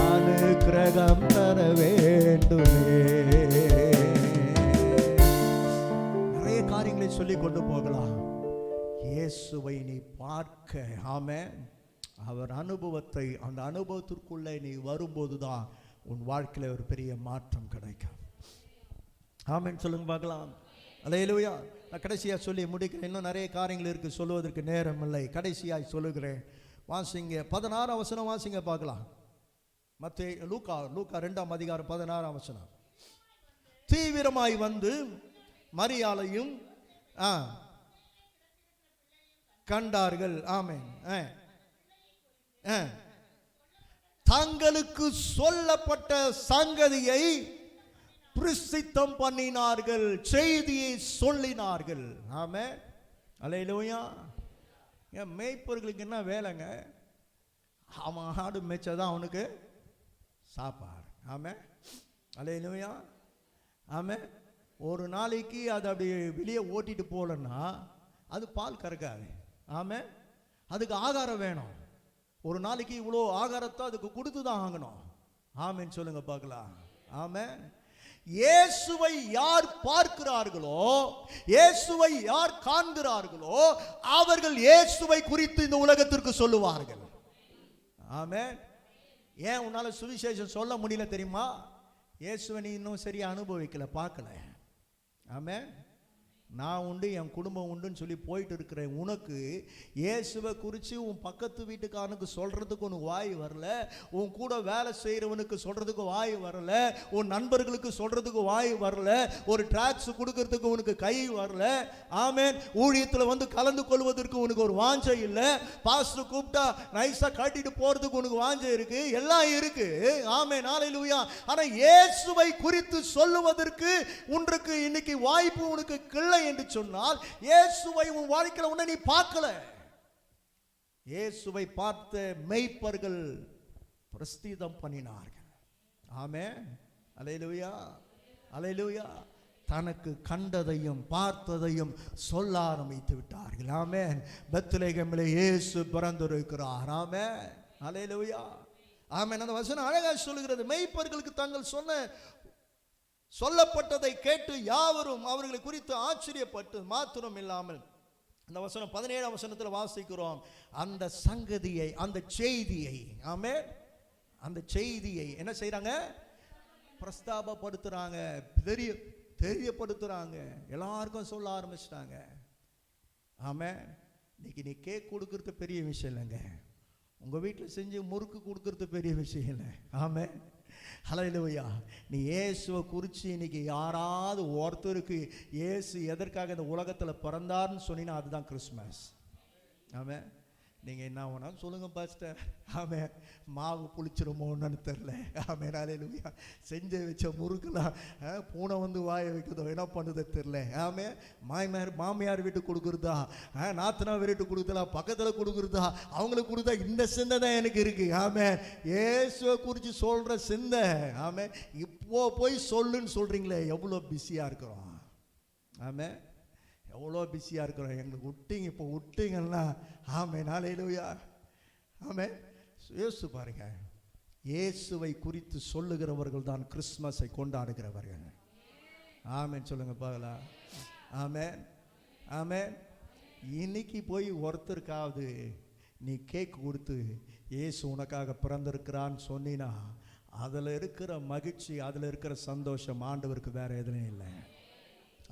அனுக்கிரகம் தர வேண்டுமே. நிறைய காரியங்களை சொல்லி கொண்டு போகலாம். இயேசுவை நீ பார்க்க, ஆமென், அவர் அனுபவத்தை, அந்த அனுபவத்திற்குள்ளே நீ வரும்போதுதான் உன் வாழ்க்கையில் ஒரு பெரிய மாற்றம் கிடைக்கும். ஆமென் சொல்லுங்க பார்க்கலாம். அல்லேலூயா. நான் கடைசியாக சொல்லி முடிக்கிறேன். இன்னும் நிறைய காரியங்கள் இருக்குது, சொல்லுவதற்கு நேரம் இல்லை. கடைசியாக சொல்லுகிறேன். வாசிங்க 16 வசனம் வாசிங்க பார்க்கலாம். மத்தேயு லூக்கா 2ஆம் அதிகாரம் 16ஆம் வசனம். தீவிரமாய் வந்து மரியாளையும் கண்டார்கள். ஆமென். தங்களுக்கு சொல்லப்பட்ட சங்கதியை பிரசித்தம் பண்ணினார்கள், செய்தியை சொல்லினார்கள். ஆமென். அல்லேலூயா. மேய்ப்பர்களுக்கு என்ன வேலைங்க? அவன் ஆடு மேய்ச்சாதான் அவனுக்கு சாப்பாடு. ஆமென். அல்லேலூயா. ஆமென். ஒரு நாளைக்கு அது அப்படி வெளியே ஓட்டிட்டு போகலன்னா அது பால் கறக்காது. ஆமென். அதுக்கு ஆகாரம் வேணும். ஒரு நாளைக்கு இவ்வளோ ஆகாரத்தை அதுக்கு கொடுத்து தான் ஆகணும். ஆமென் சொல்லுங்க பார்க்கலாம். ஆமென். இயேசுவை யார் பார்க்கிறார்களோ, இயேசுவை யார் காண்கிறார்களோ, அவர்கள் இயேசுவை குறித்து இந்த உலகத்திற்கு சொல்லுவார்கள். ஆமென். ஏன் உன்னால சுவிசேஷம் சொல்ல முடியல தெரியுமா? இயேசுவை நீ இன்னும் சரியா அனுபவிக்கல, பார்க்கல. ஆமென். நான் உண்டு, என் குடும்பம் உண்டுன்னு சொல்லி போயிட்டு இருக்கிறேன். உனக்கு இயேசுவை குறித்து உன் பக்கத்து வீட்டுக்காரனுக்கு சொல்கிறதுக்கு உனக்கு வாய் வரல, உன் கூட வேலை செய்கிறவனுக்கு சொல்கிறதுக்கு வாய் வரல, உன் நண்பர்களுக்கு சொல்கிறதுக்கு வாய் வரல, ஒரு ட்ராக்ஸ் கொடுக்கறதுக்கு உனக்கு கை வரல. ஆமென். ஊழியத்தில் வந்து கலந்து கொள்வதற்கு உனக்கு ஒரு வாஞ்சை இல்லை. பாஸ்டர் கூப்பிட்டா நைஸாக காட்டிட்டு போகிறதுக்கு உனக்கு வாஞ்சை இருக்கு, எல்லாம் இருக்கு. ஆமென். ஹல்லேலூயா. ஆனால் இயேசுவை குறித்து சொல்லுவதற்கு உனக்கு இன்னைக்கு வாய்ப்பு உனக்கு கிள்ள என்று சொன்னால், இயேசுவை உன் வாழ்க்கையில் உன்னை நீ பார்க்கல. இயேசுவை பார்த்த மேய்ப்பர்கள் பிரஸ்தீதம் பண்ணினார்கள். ஆமென். அல்லேலூயா. அல்லேலூயா. தனக்கு கண்டதையும் பார்த்ததையும் சொல்ல ஆரம்பித்து விட்டார்கள். ஆமென். பெத்லகேமிலே இயேசு பிறந்திருக்கிறார். ஆமென். அல்லேலூயா. ஆமென். அந்த வசனம் அழகாக சொல்லுகிறது. மேய்ப்பர்களுக்கு தங்கள் சொல்லப்பட்டதை கேட்டு யாவரும் அவர்களை குறித்து ஆச்சரியப்பட்டு மாத்திரம் இல்லாமல், அந்த வசனம் 17ஆம் வசனத்தில் வாசிக்கிறோம், அந்த சங்கதியை, அந்த செய்தியை, ஆமென், அந்த செய்தியை என்ன செய்றாங்க? பிரஸ்தாபப்படுத்துறாங்க, தெரியப்படுத்துறாங்க, எல்லாருக்கும் சொல்ல ஆரம்பிச்சிட்டாங்க. ஆமென். இன்னைக்கு நீ கேக் கொடுக்கறது பெரிய விஷயம் இல்லைங்க, உங்க வீட்டில் செஞ்சு முறுக்கு கொடுக்கறது பெரிய விஷயம் இல்லை. ஆமென். ஹல்லேலூயா. நீ இயேசுவை குறித்து இன்னைக்கு யாராவது ஒருத்தருக்கு இயேசு எதற்காக இந்த உலகத்தில் பிறந்தார்னு சொன்னீங்கன்னா அதுதான் கிறிஸ்மஸ். ஆமென். நீங்கள் என்ன வேணாலும் சொல்லுங்கள் பாஸ்டர். ஆமாம், மாவு புளிச்சிருமோன்னு தெரில. ஆமாம், அல்லேலூயா. செஞ்சு வச்ச முறுக்கெல்லாம் பூனை வந்து வாயை வைக்குதோ என்ன பண்ணுது தெரில. ஆமாம், மாமியார் வீட்டுக்கு கொடுக்குறதா, நாத்தனா வீட்டுக்கு கொடுக்குறதா, பக்கத்தில் கொடுக்குறதா, அவங்களுக்கு கொடுத்தா, இந்த சிந்தை தான் எனக்கு இருக்குது. ஆமாம், இயேசுவை குறித்து சொல்கிற சிந்தை. ஆமாம், இப்போ போய் சொல்லுன்னு சொல்கிறீங்களே, எவ்வளோ பிஸியாக இருக்கிறோம். ஆமாம், எவ்வளோ பிஸியாக இருக்கிறோம். எங்களுக்கு விட்டீங்க, இப்போ விட்டீங்கன்னா. ஆமென், அல்லேலூயா. ஆமென். இயேசு பாருங்க, இயேசுவை குறித்து சொல்லுகிறவர்கள் தான் கிறிஸ்மஸை கொண்டாடுகிறவர்கள். ஆமென் சொல்லுங்க பார்க்கலாம். ஆமென், ஆமென். இன்னைக்கு போய் ஒருத்தருக்காவது நீ கேக் கொடுத்து இயேசு உனக்காக பிறந்திருக்கிறான்னு சொன்னினா, அதில் இருக்கிற மகிழ்ச்சி, அதில் இருக்கிற சந்தோஷம் ஆண்டவருக்கு வேற எதுவும் இல்லை.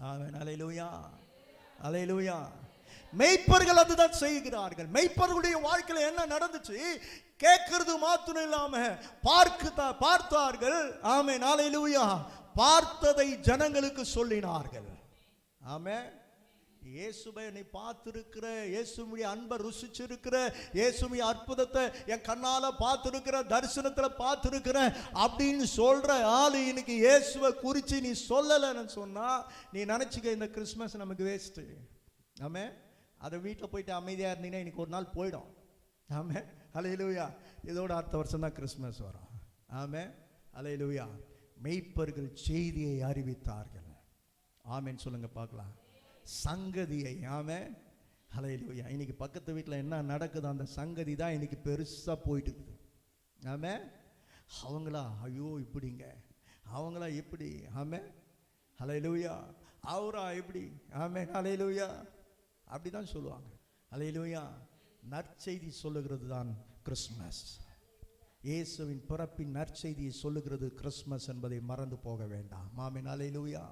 ஆமென், அல்லேலூயா, அல்லேலூயா. மெய்ப்பர்கள் அதுதான் செய்கிறார்கள். மெய்ப்பர்களுடைய வாழ்க்கையில் என்ன நடந்துச்சு? கேட்கறது மாத்திரம் இல்லாம பார்த்தார்கள். ஆமென், அல்லேலூயா. பார்த்ததை ஜனங்களுக்கு சொல்லினார்கள். ஆமென். இயேசுவை நீ பார்த்திருக்கிற, இயேசுடைய அன்பை ருசிச்சிருக்கிற, இயேசுடைய அற்புதத்தை என் கண்ணால பார்த்திருக்கிற, தரிசனத்துல பார்த்திருக்கிற அப்படின்னு சொல்ற ஆளு இன்னைக்கு இயேசுவை குறித்து நீ சொல்லலைன்னு சொன்னா, நீ நினைச்சுக்க இந்த கிறிஸ்மஸ் நமக்கு வேஸ்ட். ஆமே, அதை வீட்டில் போயிட்டு அமைதியாக இருந்தீங்கன்னா இன்னைக்கு ஒரு நாள் போயிடும். ஆமே, அல்லேலூயா. இதோட அடுத்த வருஷம் தான் கிறிஸ்மஸ் வரும். ஆமே, அல்லேலூயா. மெய்ப்பர்கள் செய்தியை அறிவித்தார்கள். ஆமேன்னு சொல்லுங்க பார்க்கலாம். சங்கதியை. ஆமென், அல்லேலூயா. இன்னைக்கு பக்கத்து வீட்டில் என்ன நடக்குது, அந்த சங்கதி தான் இன்னைக்கு பெருசாக போயிட்டு இருக்குது. ஆமென். அவங்களா ஐயோ இப்படிங்க, அவங்களா இப்படி. ஆமென், அல்லேலூயா. அவரா இப்படி. ஆமென், அல்லேலூயா. அப்படி தான் சொல்லுவாங்க. அல்லேலூயா. நற்செய்தி சொல்லுகிறது தான் கிறிஸ்மஸ். இயேசுவின் பிறப்பின் நற்செய்தியை சொல்லுகிறது கிறிஸ்மஸ் என்பதை மறந்து போக வேண்டாம். ஆமென், அல்லேலூயா.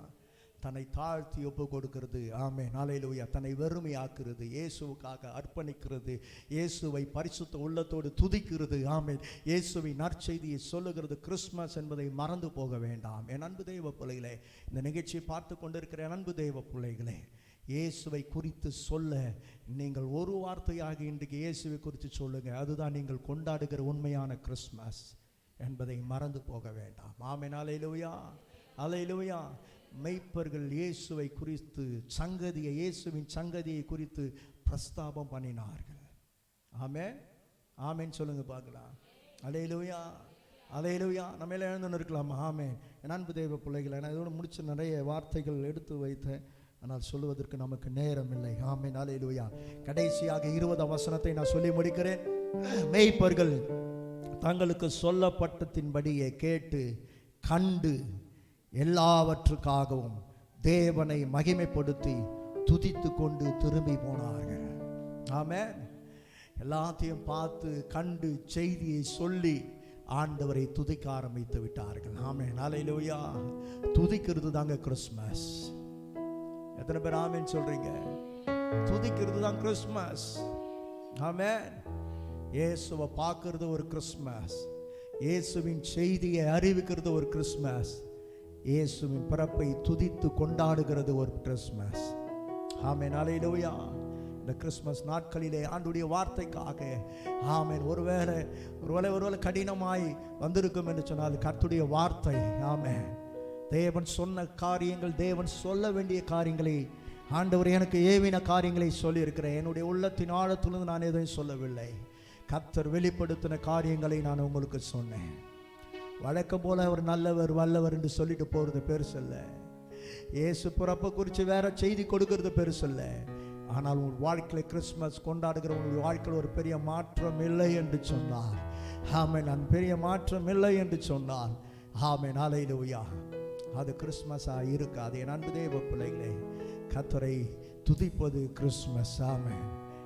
தன்னை தாழ்த்தி ஒப்பு கொடுக்கிறது. ஆமென், அல்லேலூயா. தன்னை வெறுமையாக்குறது, இயேசுவுக்காக அர்ப்பணிக்கிறது, இயேசுவை பரிசுத்த உள்ளத்தோடு துதிக்கிறது. ஆமென். இயேசுவின் நற்செய்தியை சொல்லுகிறது கிறிஸ்மஸ் என்பதை மறந்து போக வேண்டாம். என் அன்பு தெய்வ பிள்ளைகளே, இந்த நிகழ்ச்சியை பார்த்து கொண்டிருக்கிற என் அன்பு தெய்வ பிள்ளைகளே, இயேசுவை குறித்து சொல்ல நீங்கள் ஒரு வார்த்தையாக இன்றைக்கு இயேசுவை குறித்து சொல்லுங்க. அதுதான் நீங்கள் கொண்டாடுகிற உண்மையான கிறிஸ்மஸ் என்பதை மறந்து போக வேண்டாம். ஆமென், அல்லேலூயா, அல்லேலூயா. மெய்ப்பர்கள் இயேசுவை குறித்து சங்கதியை, இயேசுவின் சங்கதியை குறித்து பிரஸ்தாபம் பண்ணினார்கள். ஆமென், ஆமென் சொல்லுங்க பார்க்கலாம். அல்லேலூயா, அல்லேலூயா. நம்ம எல்லாம் எழுந்து இருக்கலாமா? ஆமென். என் அன்பு தெய்வ பிள்ளைகளை, நான் இதோடு முடிச்ச நிறைய வார்த்தைகள் எடுத்து வைத்தேன், ஆனால் சொல்லுவதற்கு நமக்கு நேரம் இல்லை. ஆமென், அல்லேலூயா. கடைசியாக 20 வசனத்தை நான் சொல்லி முடிக்கிறேன். மெய்ப்பர்கள் தங்களுக்கு சொல்லப்பட்டதின்படியே கேட்டு கண்டு எல்லாவற்றுக்காகவும் தேவனை மகிமைப்படுத்தி துதித்து கொண்டு திரும்பி போனார்கள். ஆமென். எல்லாத்தையும் பார்த்து கண்டு செய்தியை சொல்லி ஆண்டவரை துதிக்க ஆரம்பித்து விட்டார்கள். ஆமென், அல்லேலூயா. துதிக்கிறது தாங்க கிறிஸ்மஸ். எத்தனை பேர் ஆமென் சொல்றீங்க? துதிக்கிறது தான் கிறிஸ்மஸ். ஆமென். இயேசுவை பார்க்கிறது ஒரு கிறிஸ்மஸ். இயேசுவின் செய்தியை அறிவிக்கிறது ஒரு கிறிஸ்மஸ். இயேசுவின் பிறப்பை துதித்து கொண்டாடுகிறது ஒரு கிறிஸ்மஸ். ஆமென், அல்லேலூயா. இந்த கிறிஸ்மஸ் நாட்களிலே ஆண்டுடைய வார்த்தைக்காக ஆமென் ஒருவேளை கடினமாய் வந்திருக்கும் என்று சொன்னால் கர்த்தருடைய வார்த்தை. ஆமென். தேவன் சொன்ன காரியங்கள், தேவன் சொல்ல வேண்டிய காரியங்களை, ஆண்டவர் எனக்கு ஏவின காரியங்களை சொல்லி இருக்கிறேன். என்னுடைய உள்ளத்தின் ஆழத்திலிருந்து நான் எதையும் சொல்லவில்லை. கர்த்தர் வெளிப்படுத்தின காரியங்களை நான் உங்களுக்கு சொன்னேன். வழக்கம் போல அவர் நல்லவர் வல்லவர் என்று சொல்லிட்டு போகிறது பெருசல்ல. இயேசு பிறப்பை குறித்து வேற செய்தி கொடுக்கிறது பெருசல்ல. ஆனால் உங்கள் வாழ்க்கையில் கிறிஸ்மஸ் கொண்டாடுகிற உங்கள் வாழ்க்கையில் ஒரு பெரிய மாற்றம் இல்லை என்று சொன்னார். ஆமென். நான் பெரிய மாற்றம் இல்லை என்று சொன்னார். ஆமென், அல்லேலூயா. அது கிறிஸ்மஸாக இருக்காது. என் அன்பு தேவ பிள்ளைகளே, கர்த்தரை துதிப்பது கிறிஸ்மஸ். ஆமென்.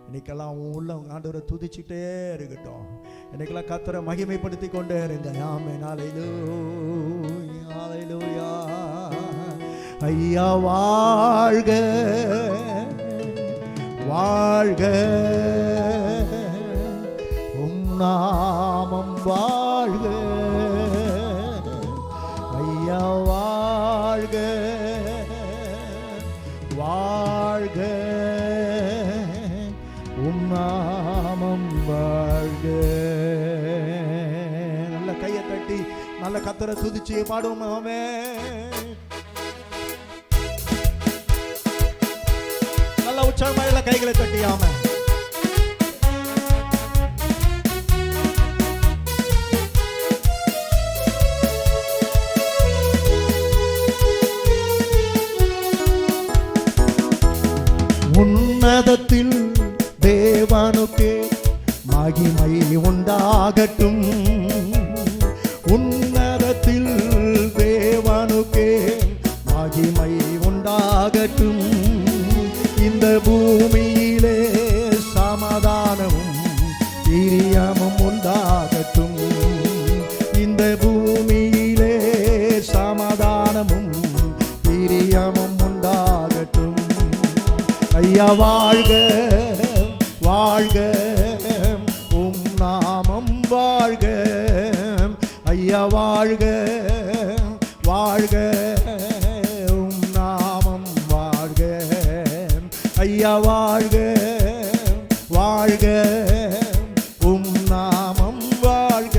இன்னைக்கெல்லாம் உள்ள ஆண்டவரை துதிச்சுட்டே இருக்கட்டும். இன்னைக்கெல்லாம் கர்த்தரை மகிமைப்படுத்தி கொண்டே இருங்க. ஆமென், அல்லேலூயா, அல்லேலூயா. ஐயா வாழ்க வாழ்க, உம் நாமம் வாழ்க. ஐயா வாழ்க வாழ்க, உம் நாமம் கர்த்தரை துதிச்சு பாடுவோம். ஆமென். நல்ல உற்சாகமான கைகளை தட்டி ஆமென். உன்னதத்தில் தேவனுக்கே மகிமை உண்டாகட்டும். உன்னதத்தில் தேவனுக்கே மகிமை உண்டாகட்டும். இந்த பூமியிலே சமாதானமும் பிரியமும் உண்டாகட்டும். இந்த பூமியிலே சமாதானமும் பிரியமும் உண்டாகட்டும். ஐயா வாழ்க வாழ்க உம் நாமம் வாழ்க. ஐயா வாழ்க வாழ்க உம் நாமம் வாழ்க. ஐயா வாழ்க வாழ்க உம் நாமம் வாழ்க.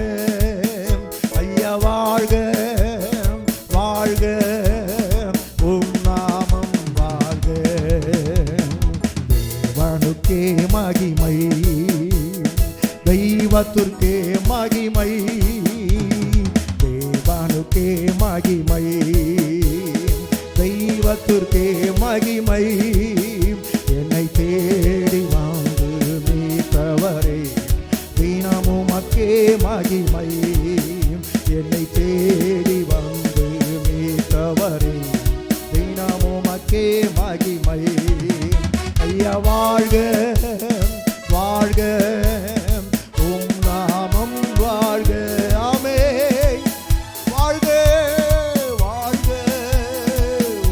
ஐயா வாழ்க வாழ்க உம் நாமம் வாழ்க. தேவனுக்கே மகிமை, தெய்வத்திற்கே மகிமை. தேவனுக்கே மகிமை, தெய்வத்திற்கே மகிமை. என்னை தேடி வந்து மீட்டவரே தினமும் மக்கே மகிமை. என்னை தேடி வந்து மீட்டவரே தினமும் மக்கே மகிமை. ஐயா வாழ்க வாழ்க உம் நாமம் வாழ்க. ஆமென். வாழ்க வாழ்க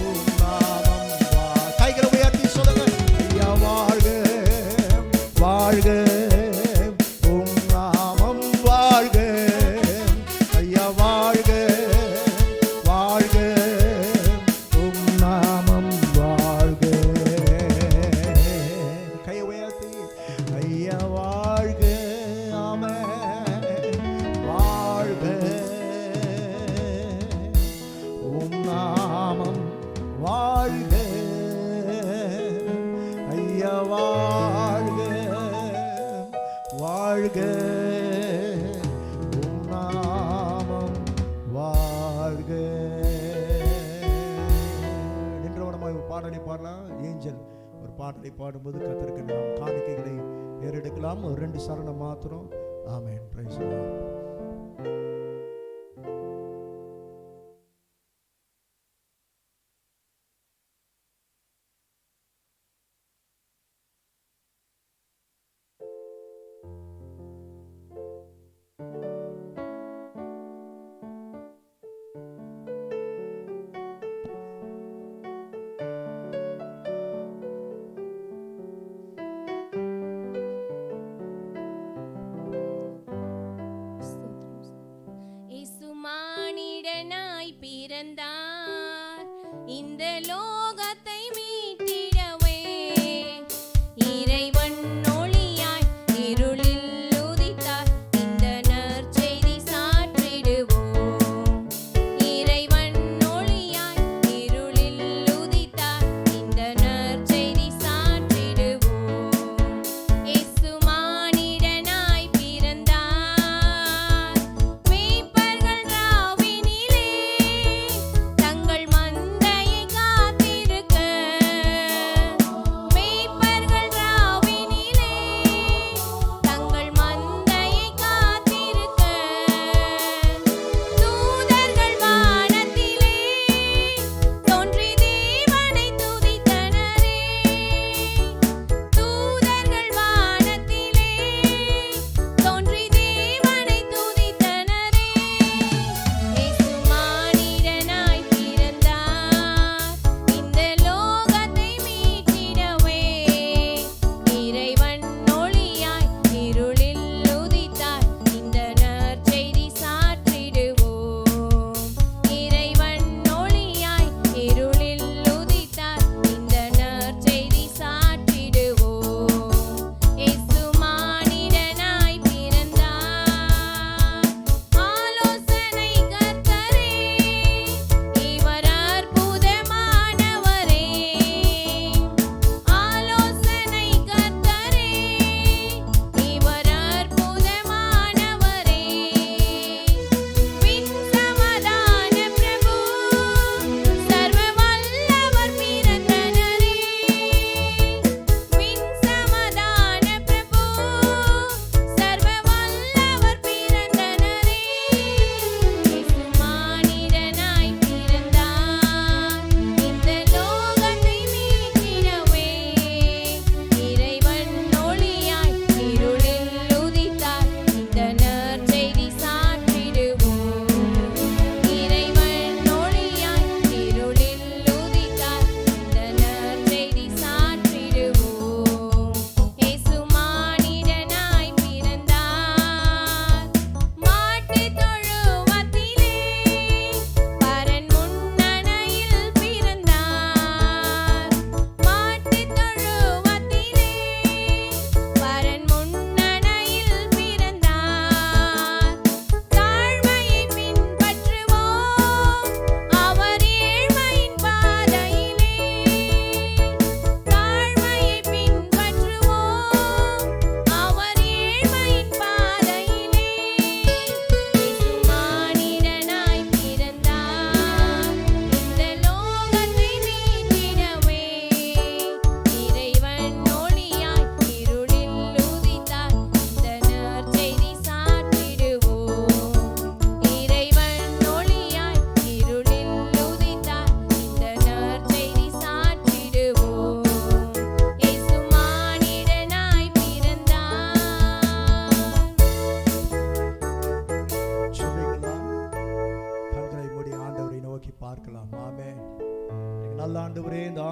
உம் நாமம் வாழ்க. கைகளை உயர்த்தி சொல்லுங்க. ஐயா வாழ்க வாழ்க உம் நாமம் வாழ்க. ஐயா வாழ்க வாழ்க உம் நாமம் வாழ்க. கை உயர்த்தி ஐயா வாழ்க. ஆமென். வாழ்க உம் நாமம் வாழ்க. ஐயா வாழ்க வாழ்க உம் நாமம் வாழ்க. நின்றவனமாய் ஒரு பாடலை பாடலாம். ஏஞ்சல் ஒரு பாடலை பாடும்போது கர்த்தருக்கு நாம் காணிக்கைகளை ஏறெடுக்கலாம். ஒரு 2 சரணம் மாத்திரம். ஆமென். Praise the lord.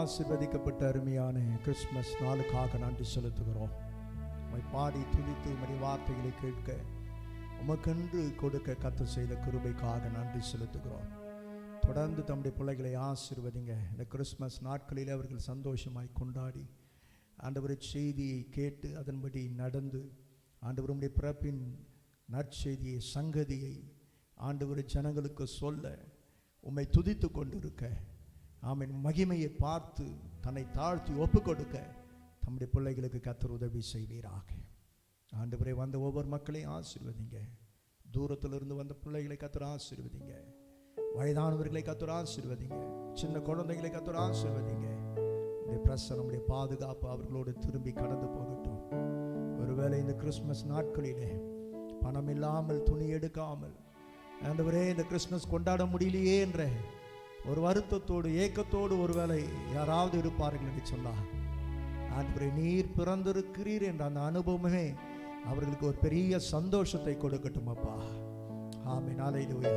ஆசீர்வதிக்கப்பட்ட அருமையான கிறிஸ்மஸ் நாளுக்காக நன்றி செலுத்துகிறோம். உம்மை பாடி துதித்து உம்முடைய வார்த்தைகளை கேட்க உமக்கென்று கொடுக்க கர்த்தர் செய்த கிருபைக்காக நன்றி செலுத்துகிறோம். தொடர்ந்து தம்முடைய பிள்ளைகளை ஆசீர்வதிங்க. இந்த கிறிஸ்மஸ் நாட்களில் அவர்கள் சந்தோஷமாய் கொண்டாடி ஆண்டவருடைய செய்தியை கேட்டு அதன்படி நடந்து ஆண்டவருடைய பிறப்பின் நற்செய்தியை சங்கதியை ஆண்டவருடைய ஜனங்களுக்கு சொல்ல உம்மை துதித்து கொண்டிருக்க ஆமென் மகிமையை பார்த்து தன்னை தாழ்த்தி ஒப்பு கொடுக்க தம்முடைய பிள்ளைகளுக்கு கர்த்தர் உதவி செய்வீராக. ஆண்டவரே, வந்த ஒவ்வொரு மக்களையும் ஆசீர்வதிங்க. தூரத்திலிருந்து வந்த பிள்ளைகளை கர்த்தர் ஆசீர்வதிங்க. வயதானவர்களை கர்த்தர் ஆசீர்வதிங்க. சின்ன குழந்தைகளை கர்த்தர் ஆசீர்வதிங்க. உடைய பிரசன்னம், உடைய பாதுகாப்பு அவர்களோடு திரும்பி கடந்து போகட்டும். ஒருவேளை இந்த கிறிஸ்மஸ் நாட்களிலே பணம் இல்லாமல் துணி எடுக்காமல் ஆண்டவரே இந்த கிறிஸ்மஸ் கொண்டாட முடியலையே என்ற ஒரு வருத்தத்தோடு ஏக்கத்தோடு ஒருவேளை யாராவது இருப்பார்கள் என்று சொன்னார். ஆண்டவரே, நீர் பிறந்திருக்கிறீர் என்ற அந்த அனுபவமே அவர்களுக்கு ஒரு பெரிய சந்தோஷத்தை கொடுக்கட்டும் அப்பா. ஆமென். அல்லேலூயா.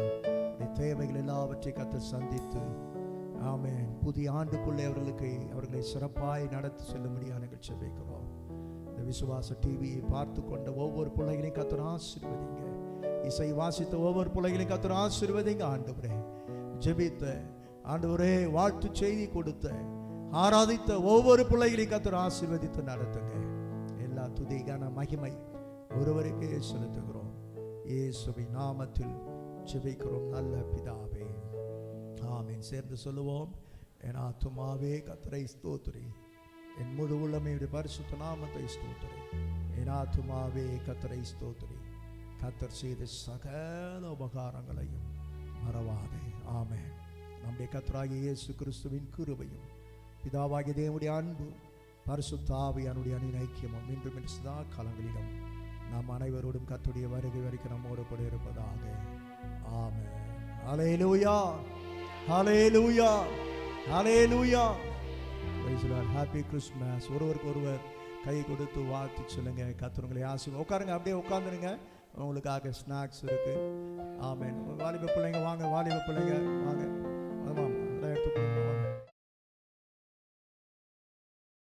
தேவைகள் எல்லாவற்றையும் கர்த்தர் சந்தித்து ஆமென் புதிய ஆண்டுக்குள்ளே அவர்களை சிறப்பாய் நடத்தி செல்லும்படியாக நாங்கள் ஜெபிக்கிறோம். இந்த விசுவாச டிவியை பார்த்து கொண்ட ஒவ்வொரு பிள்ளைகளையும் கர்த்தர் ஆசீர்வதிங்க. இசை வாசித்த ஒவ்வொரு பிள்ளைகளையும் கர்த்தர் ஆசீர்வதிங்க. ஆண்டவரே, ஜெபித்த ஆண்டவரே, வாழ்த்து செய்தி கொடுத்த ஆராதித்த ஒவ்வொரு பிள்ளைகளையும் கர்த்தர் ஆசீர்வதித்து நடத்துங்க. எல்லா துதிக்கான மகிமை ஒருவருக்கே செலுத்துகிறோம். இயேசுவின் நாமத்தில் ஜெபிக்கிறோம் நல்ல பிதாவே, ஆமென். சேர்ந்து சொல்லுவோம். என் ஆத்துமாவே கர்த்தரை ஸ்தோத்திரி, என் முழு உள்ளமே பரிசுத்த நாமத்தை ஸ்தோத்திரி. என் ஆத்துமாவே கர்த்தரை ஸ்தோத்திரி, கர்த்தர் செய்த சகல உபகாரங்களையும் மறவாதே. ஆமென். நம்முடைய கர்த்தராகிய இயேசு கிறிஸ்துவின் கிருபையும் பிதாவாகிய தேவனுடைய அன்பு பரிசுத்த ஆவியானுடைய ஐக்கியமும் இன்றும் இன்று சதா காலங்களிலும் நாம் அனைவரோடும் கர்த்தருடைய வருகை வரைக்கும் நம்மோடு கூட இருப்பதாக. Amen. Hallelujah, hallelujah, hallelujah. Praise the lord. Happy Christmas. ஒருவருக்கு ஒருவர் கை கொடுத்து வாழ்த்து சொல்லுங்க. கர்த்தர் உங்களை ஆசீர்வதிப்பார். உட்காருங்க, அப்படியே உட்காந்துருங்க. உங்களுக்காக ஸ்நாக்ஸ் இருக்கு. ஆமென். வாலிப பிள்ளைங்க வாங்க, வாலிப பிள்ளைங்க வாங்க. ஆமாம், அதெல்லாம் எடுத்துக்கோங்க.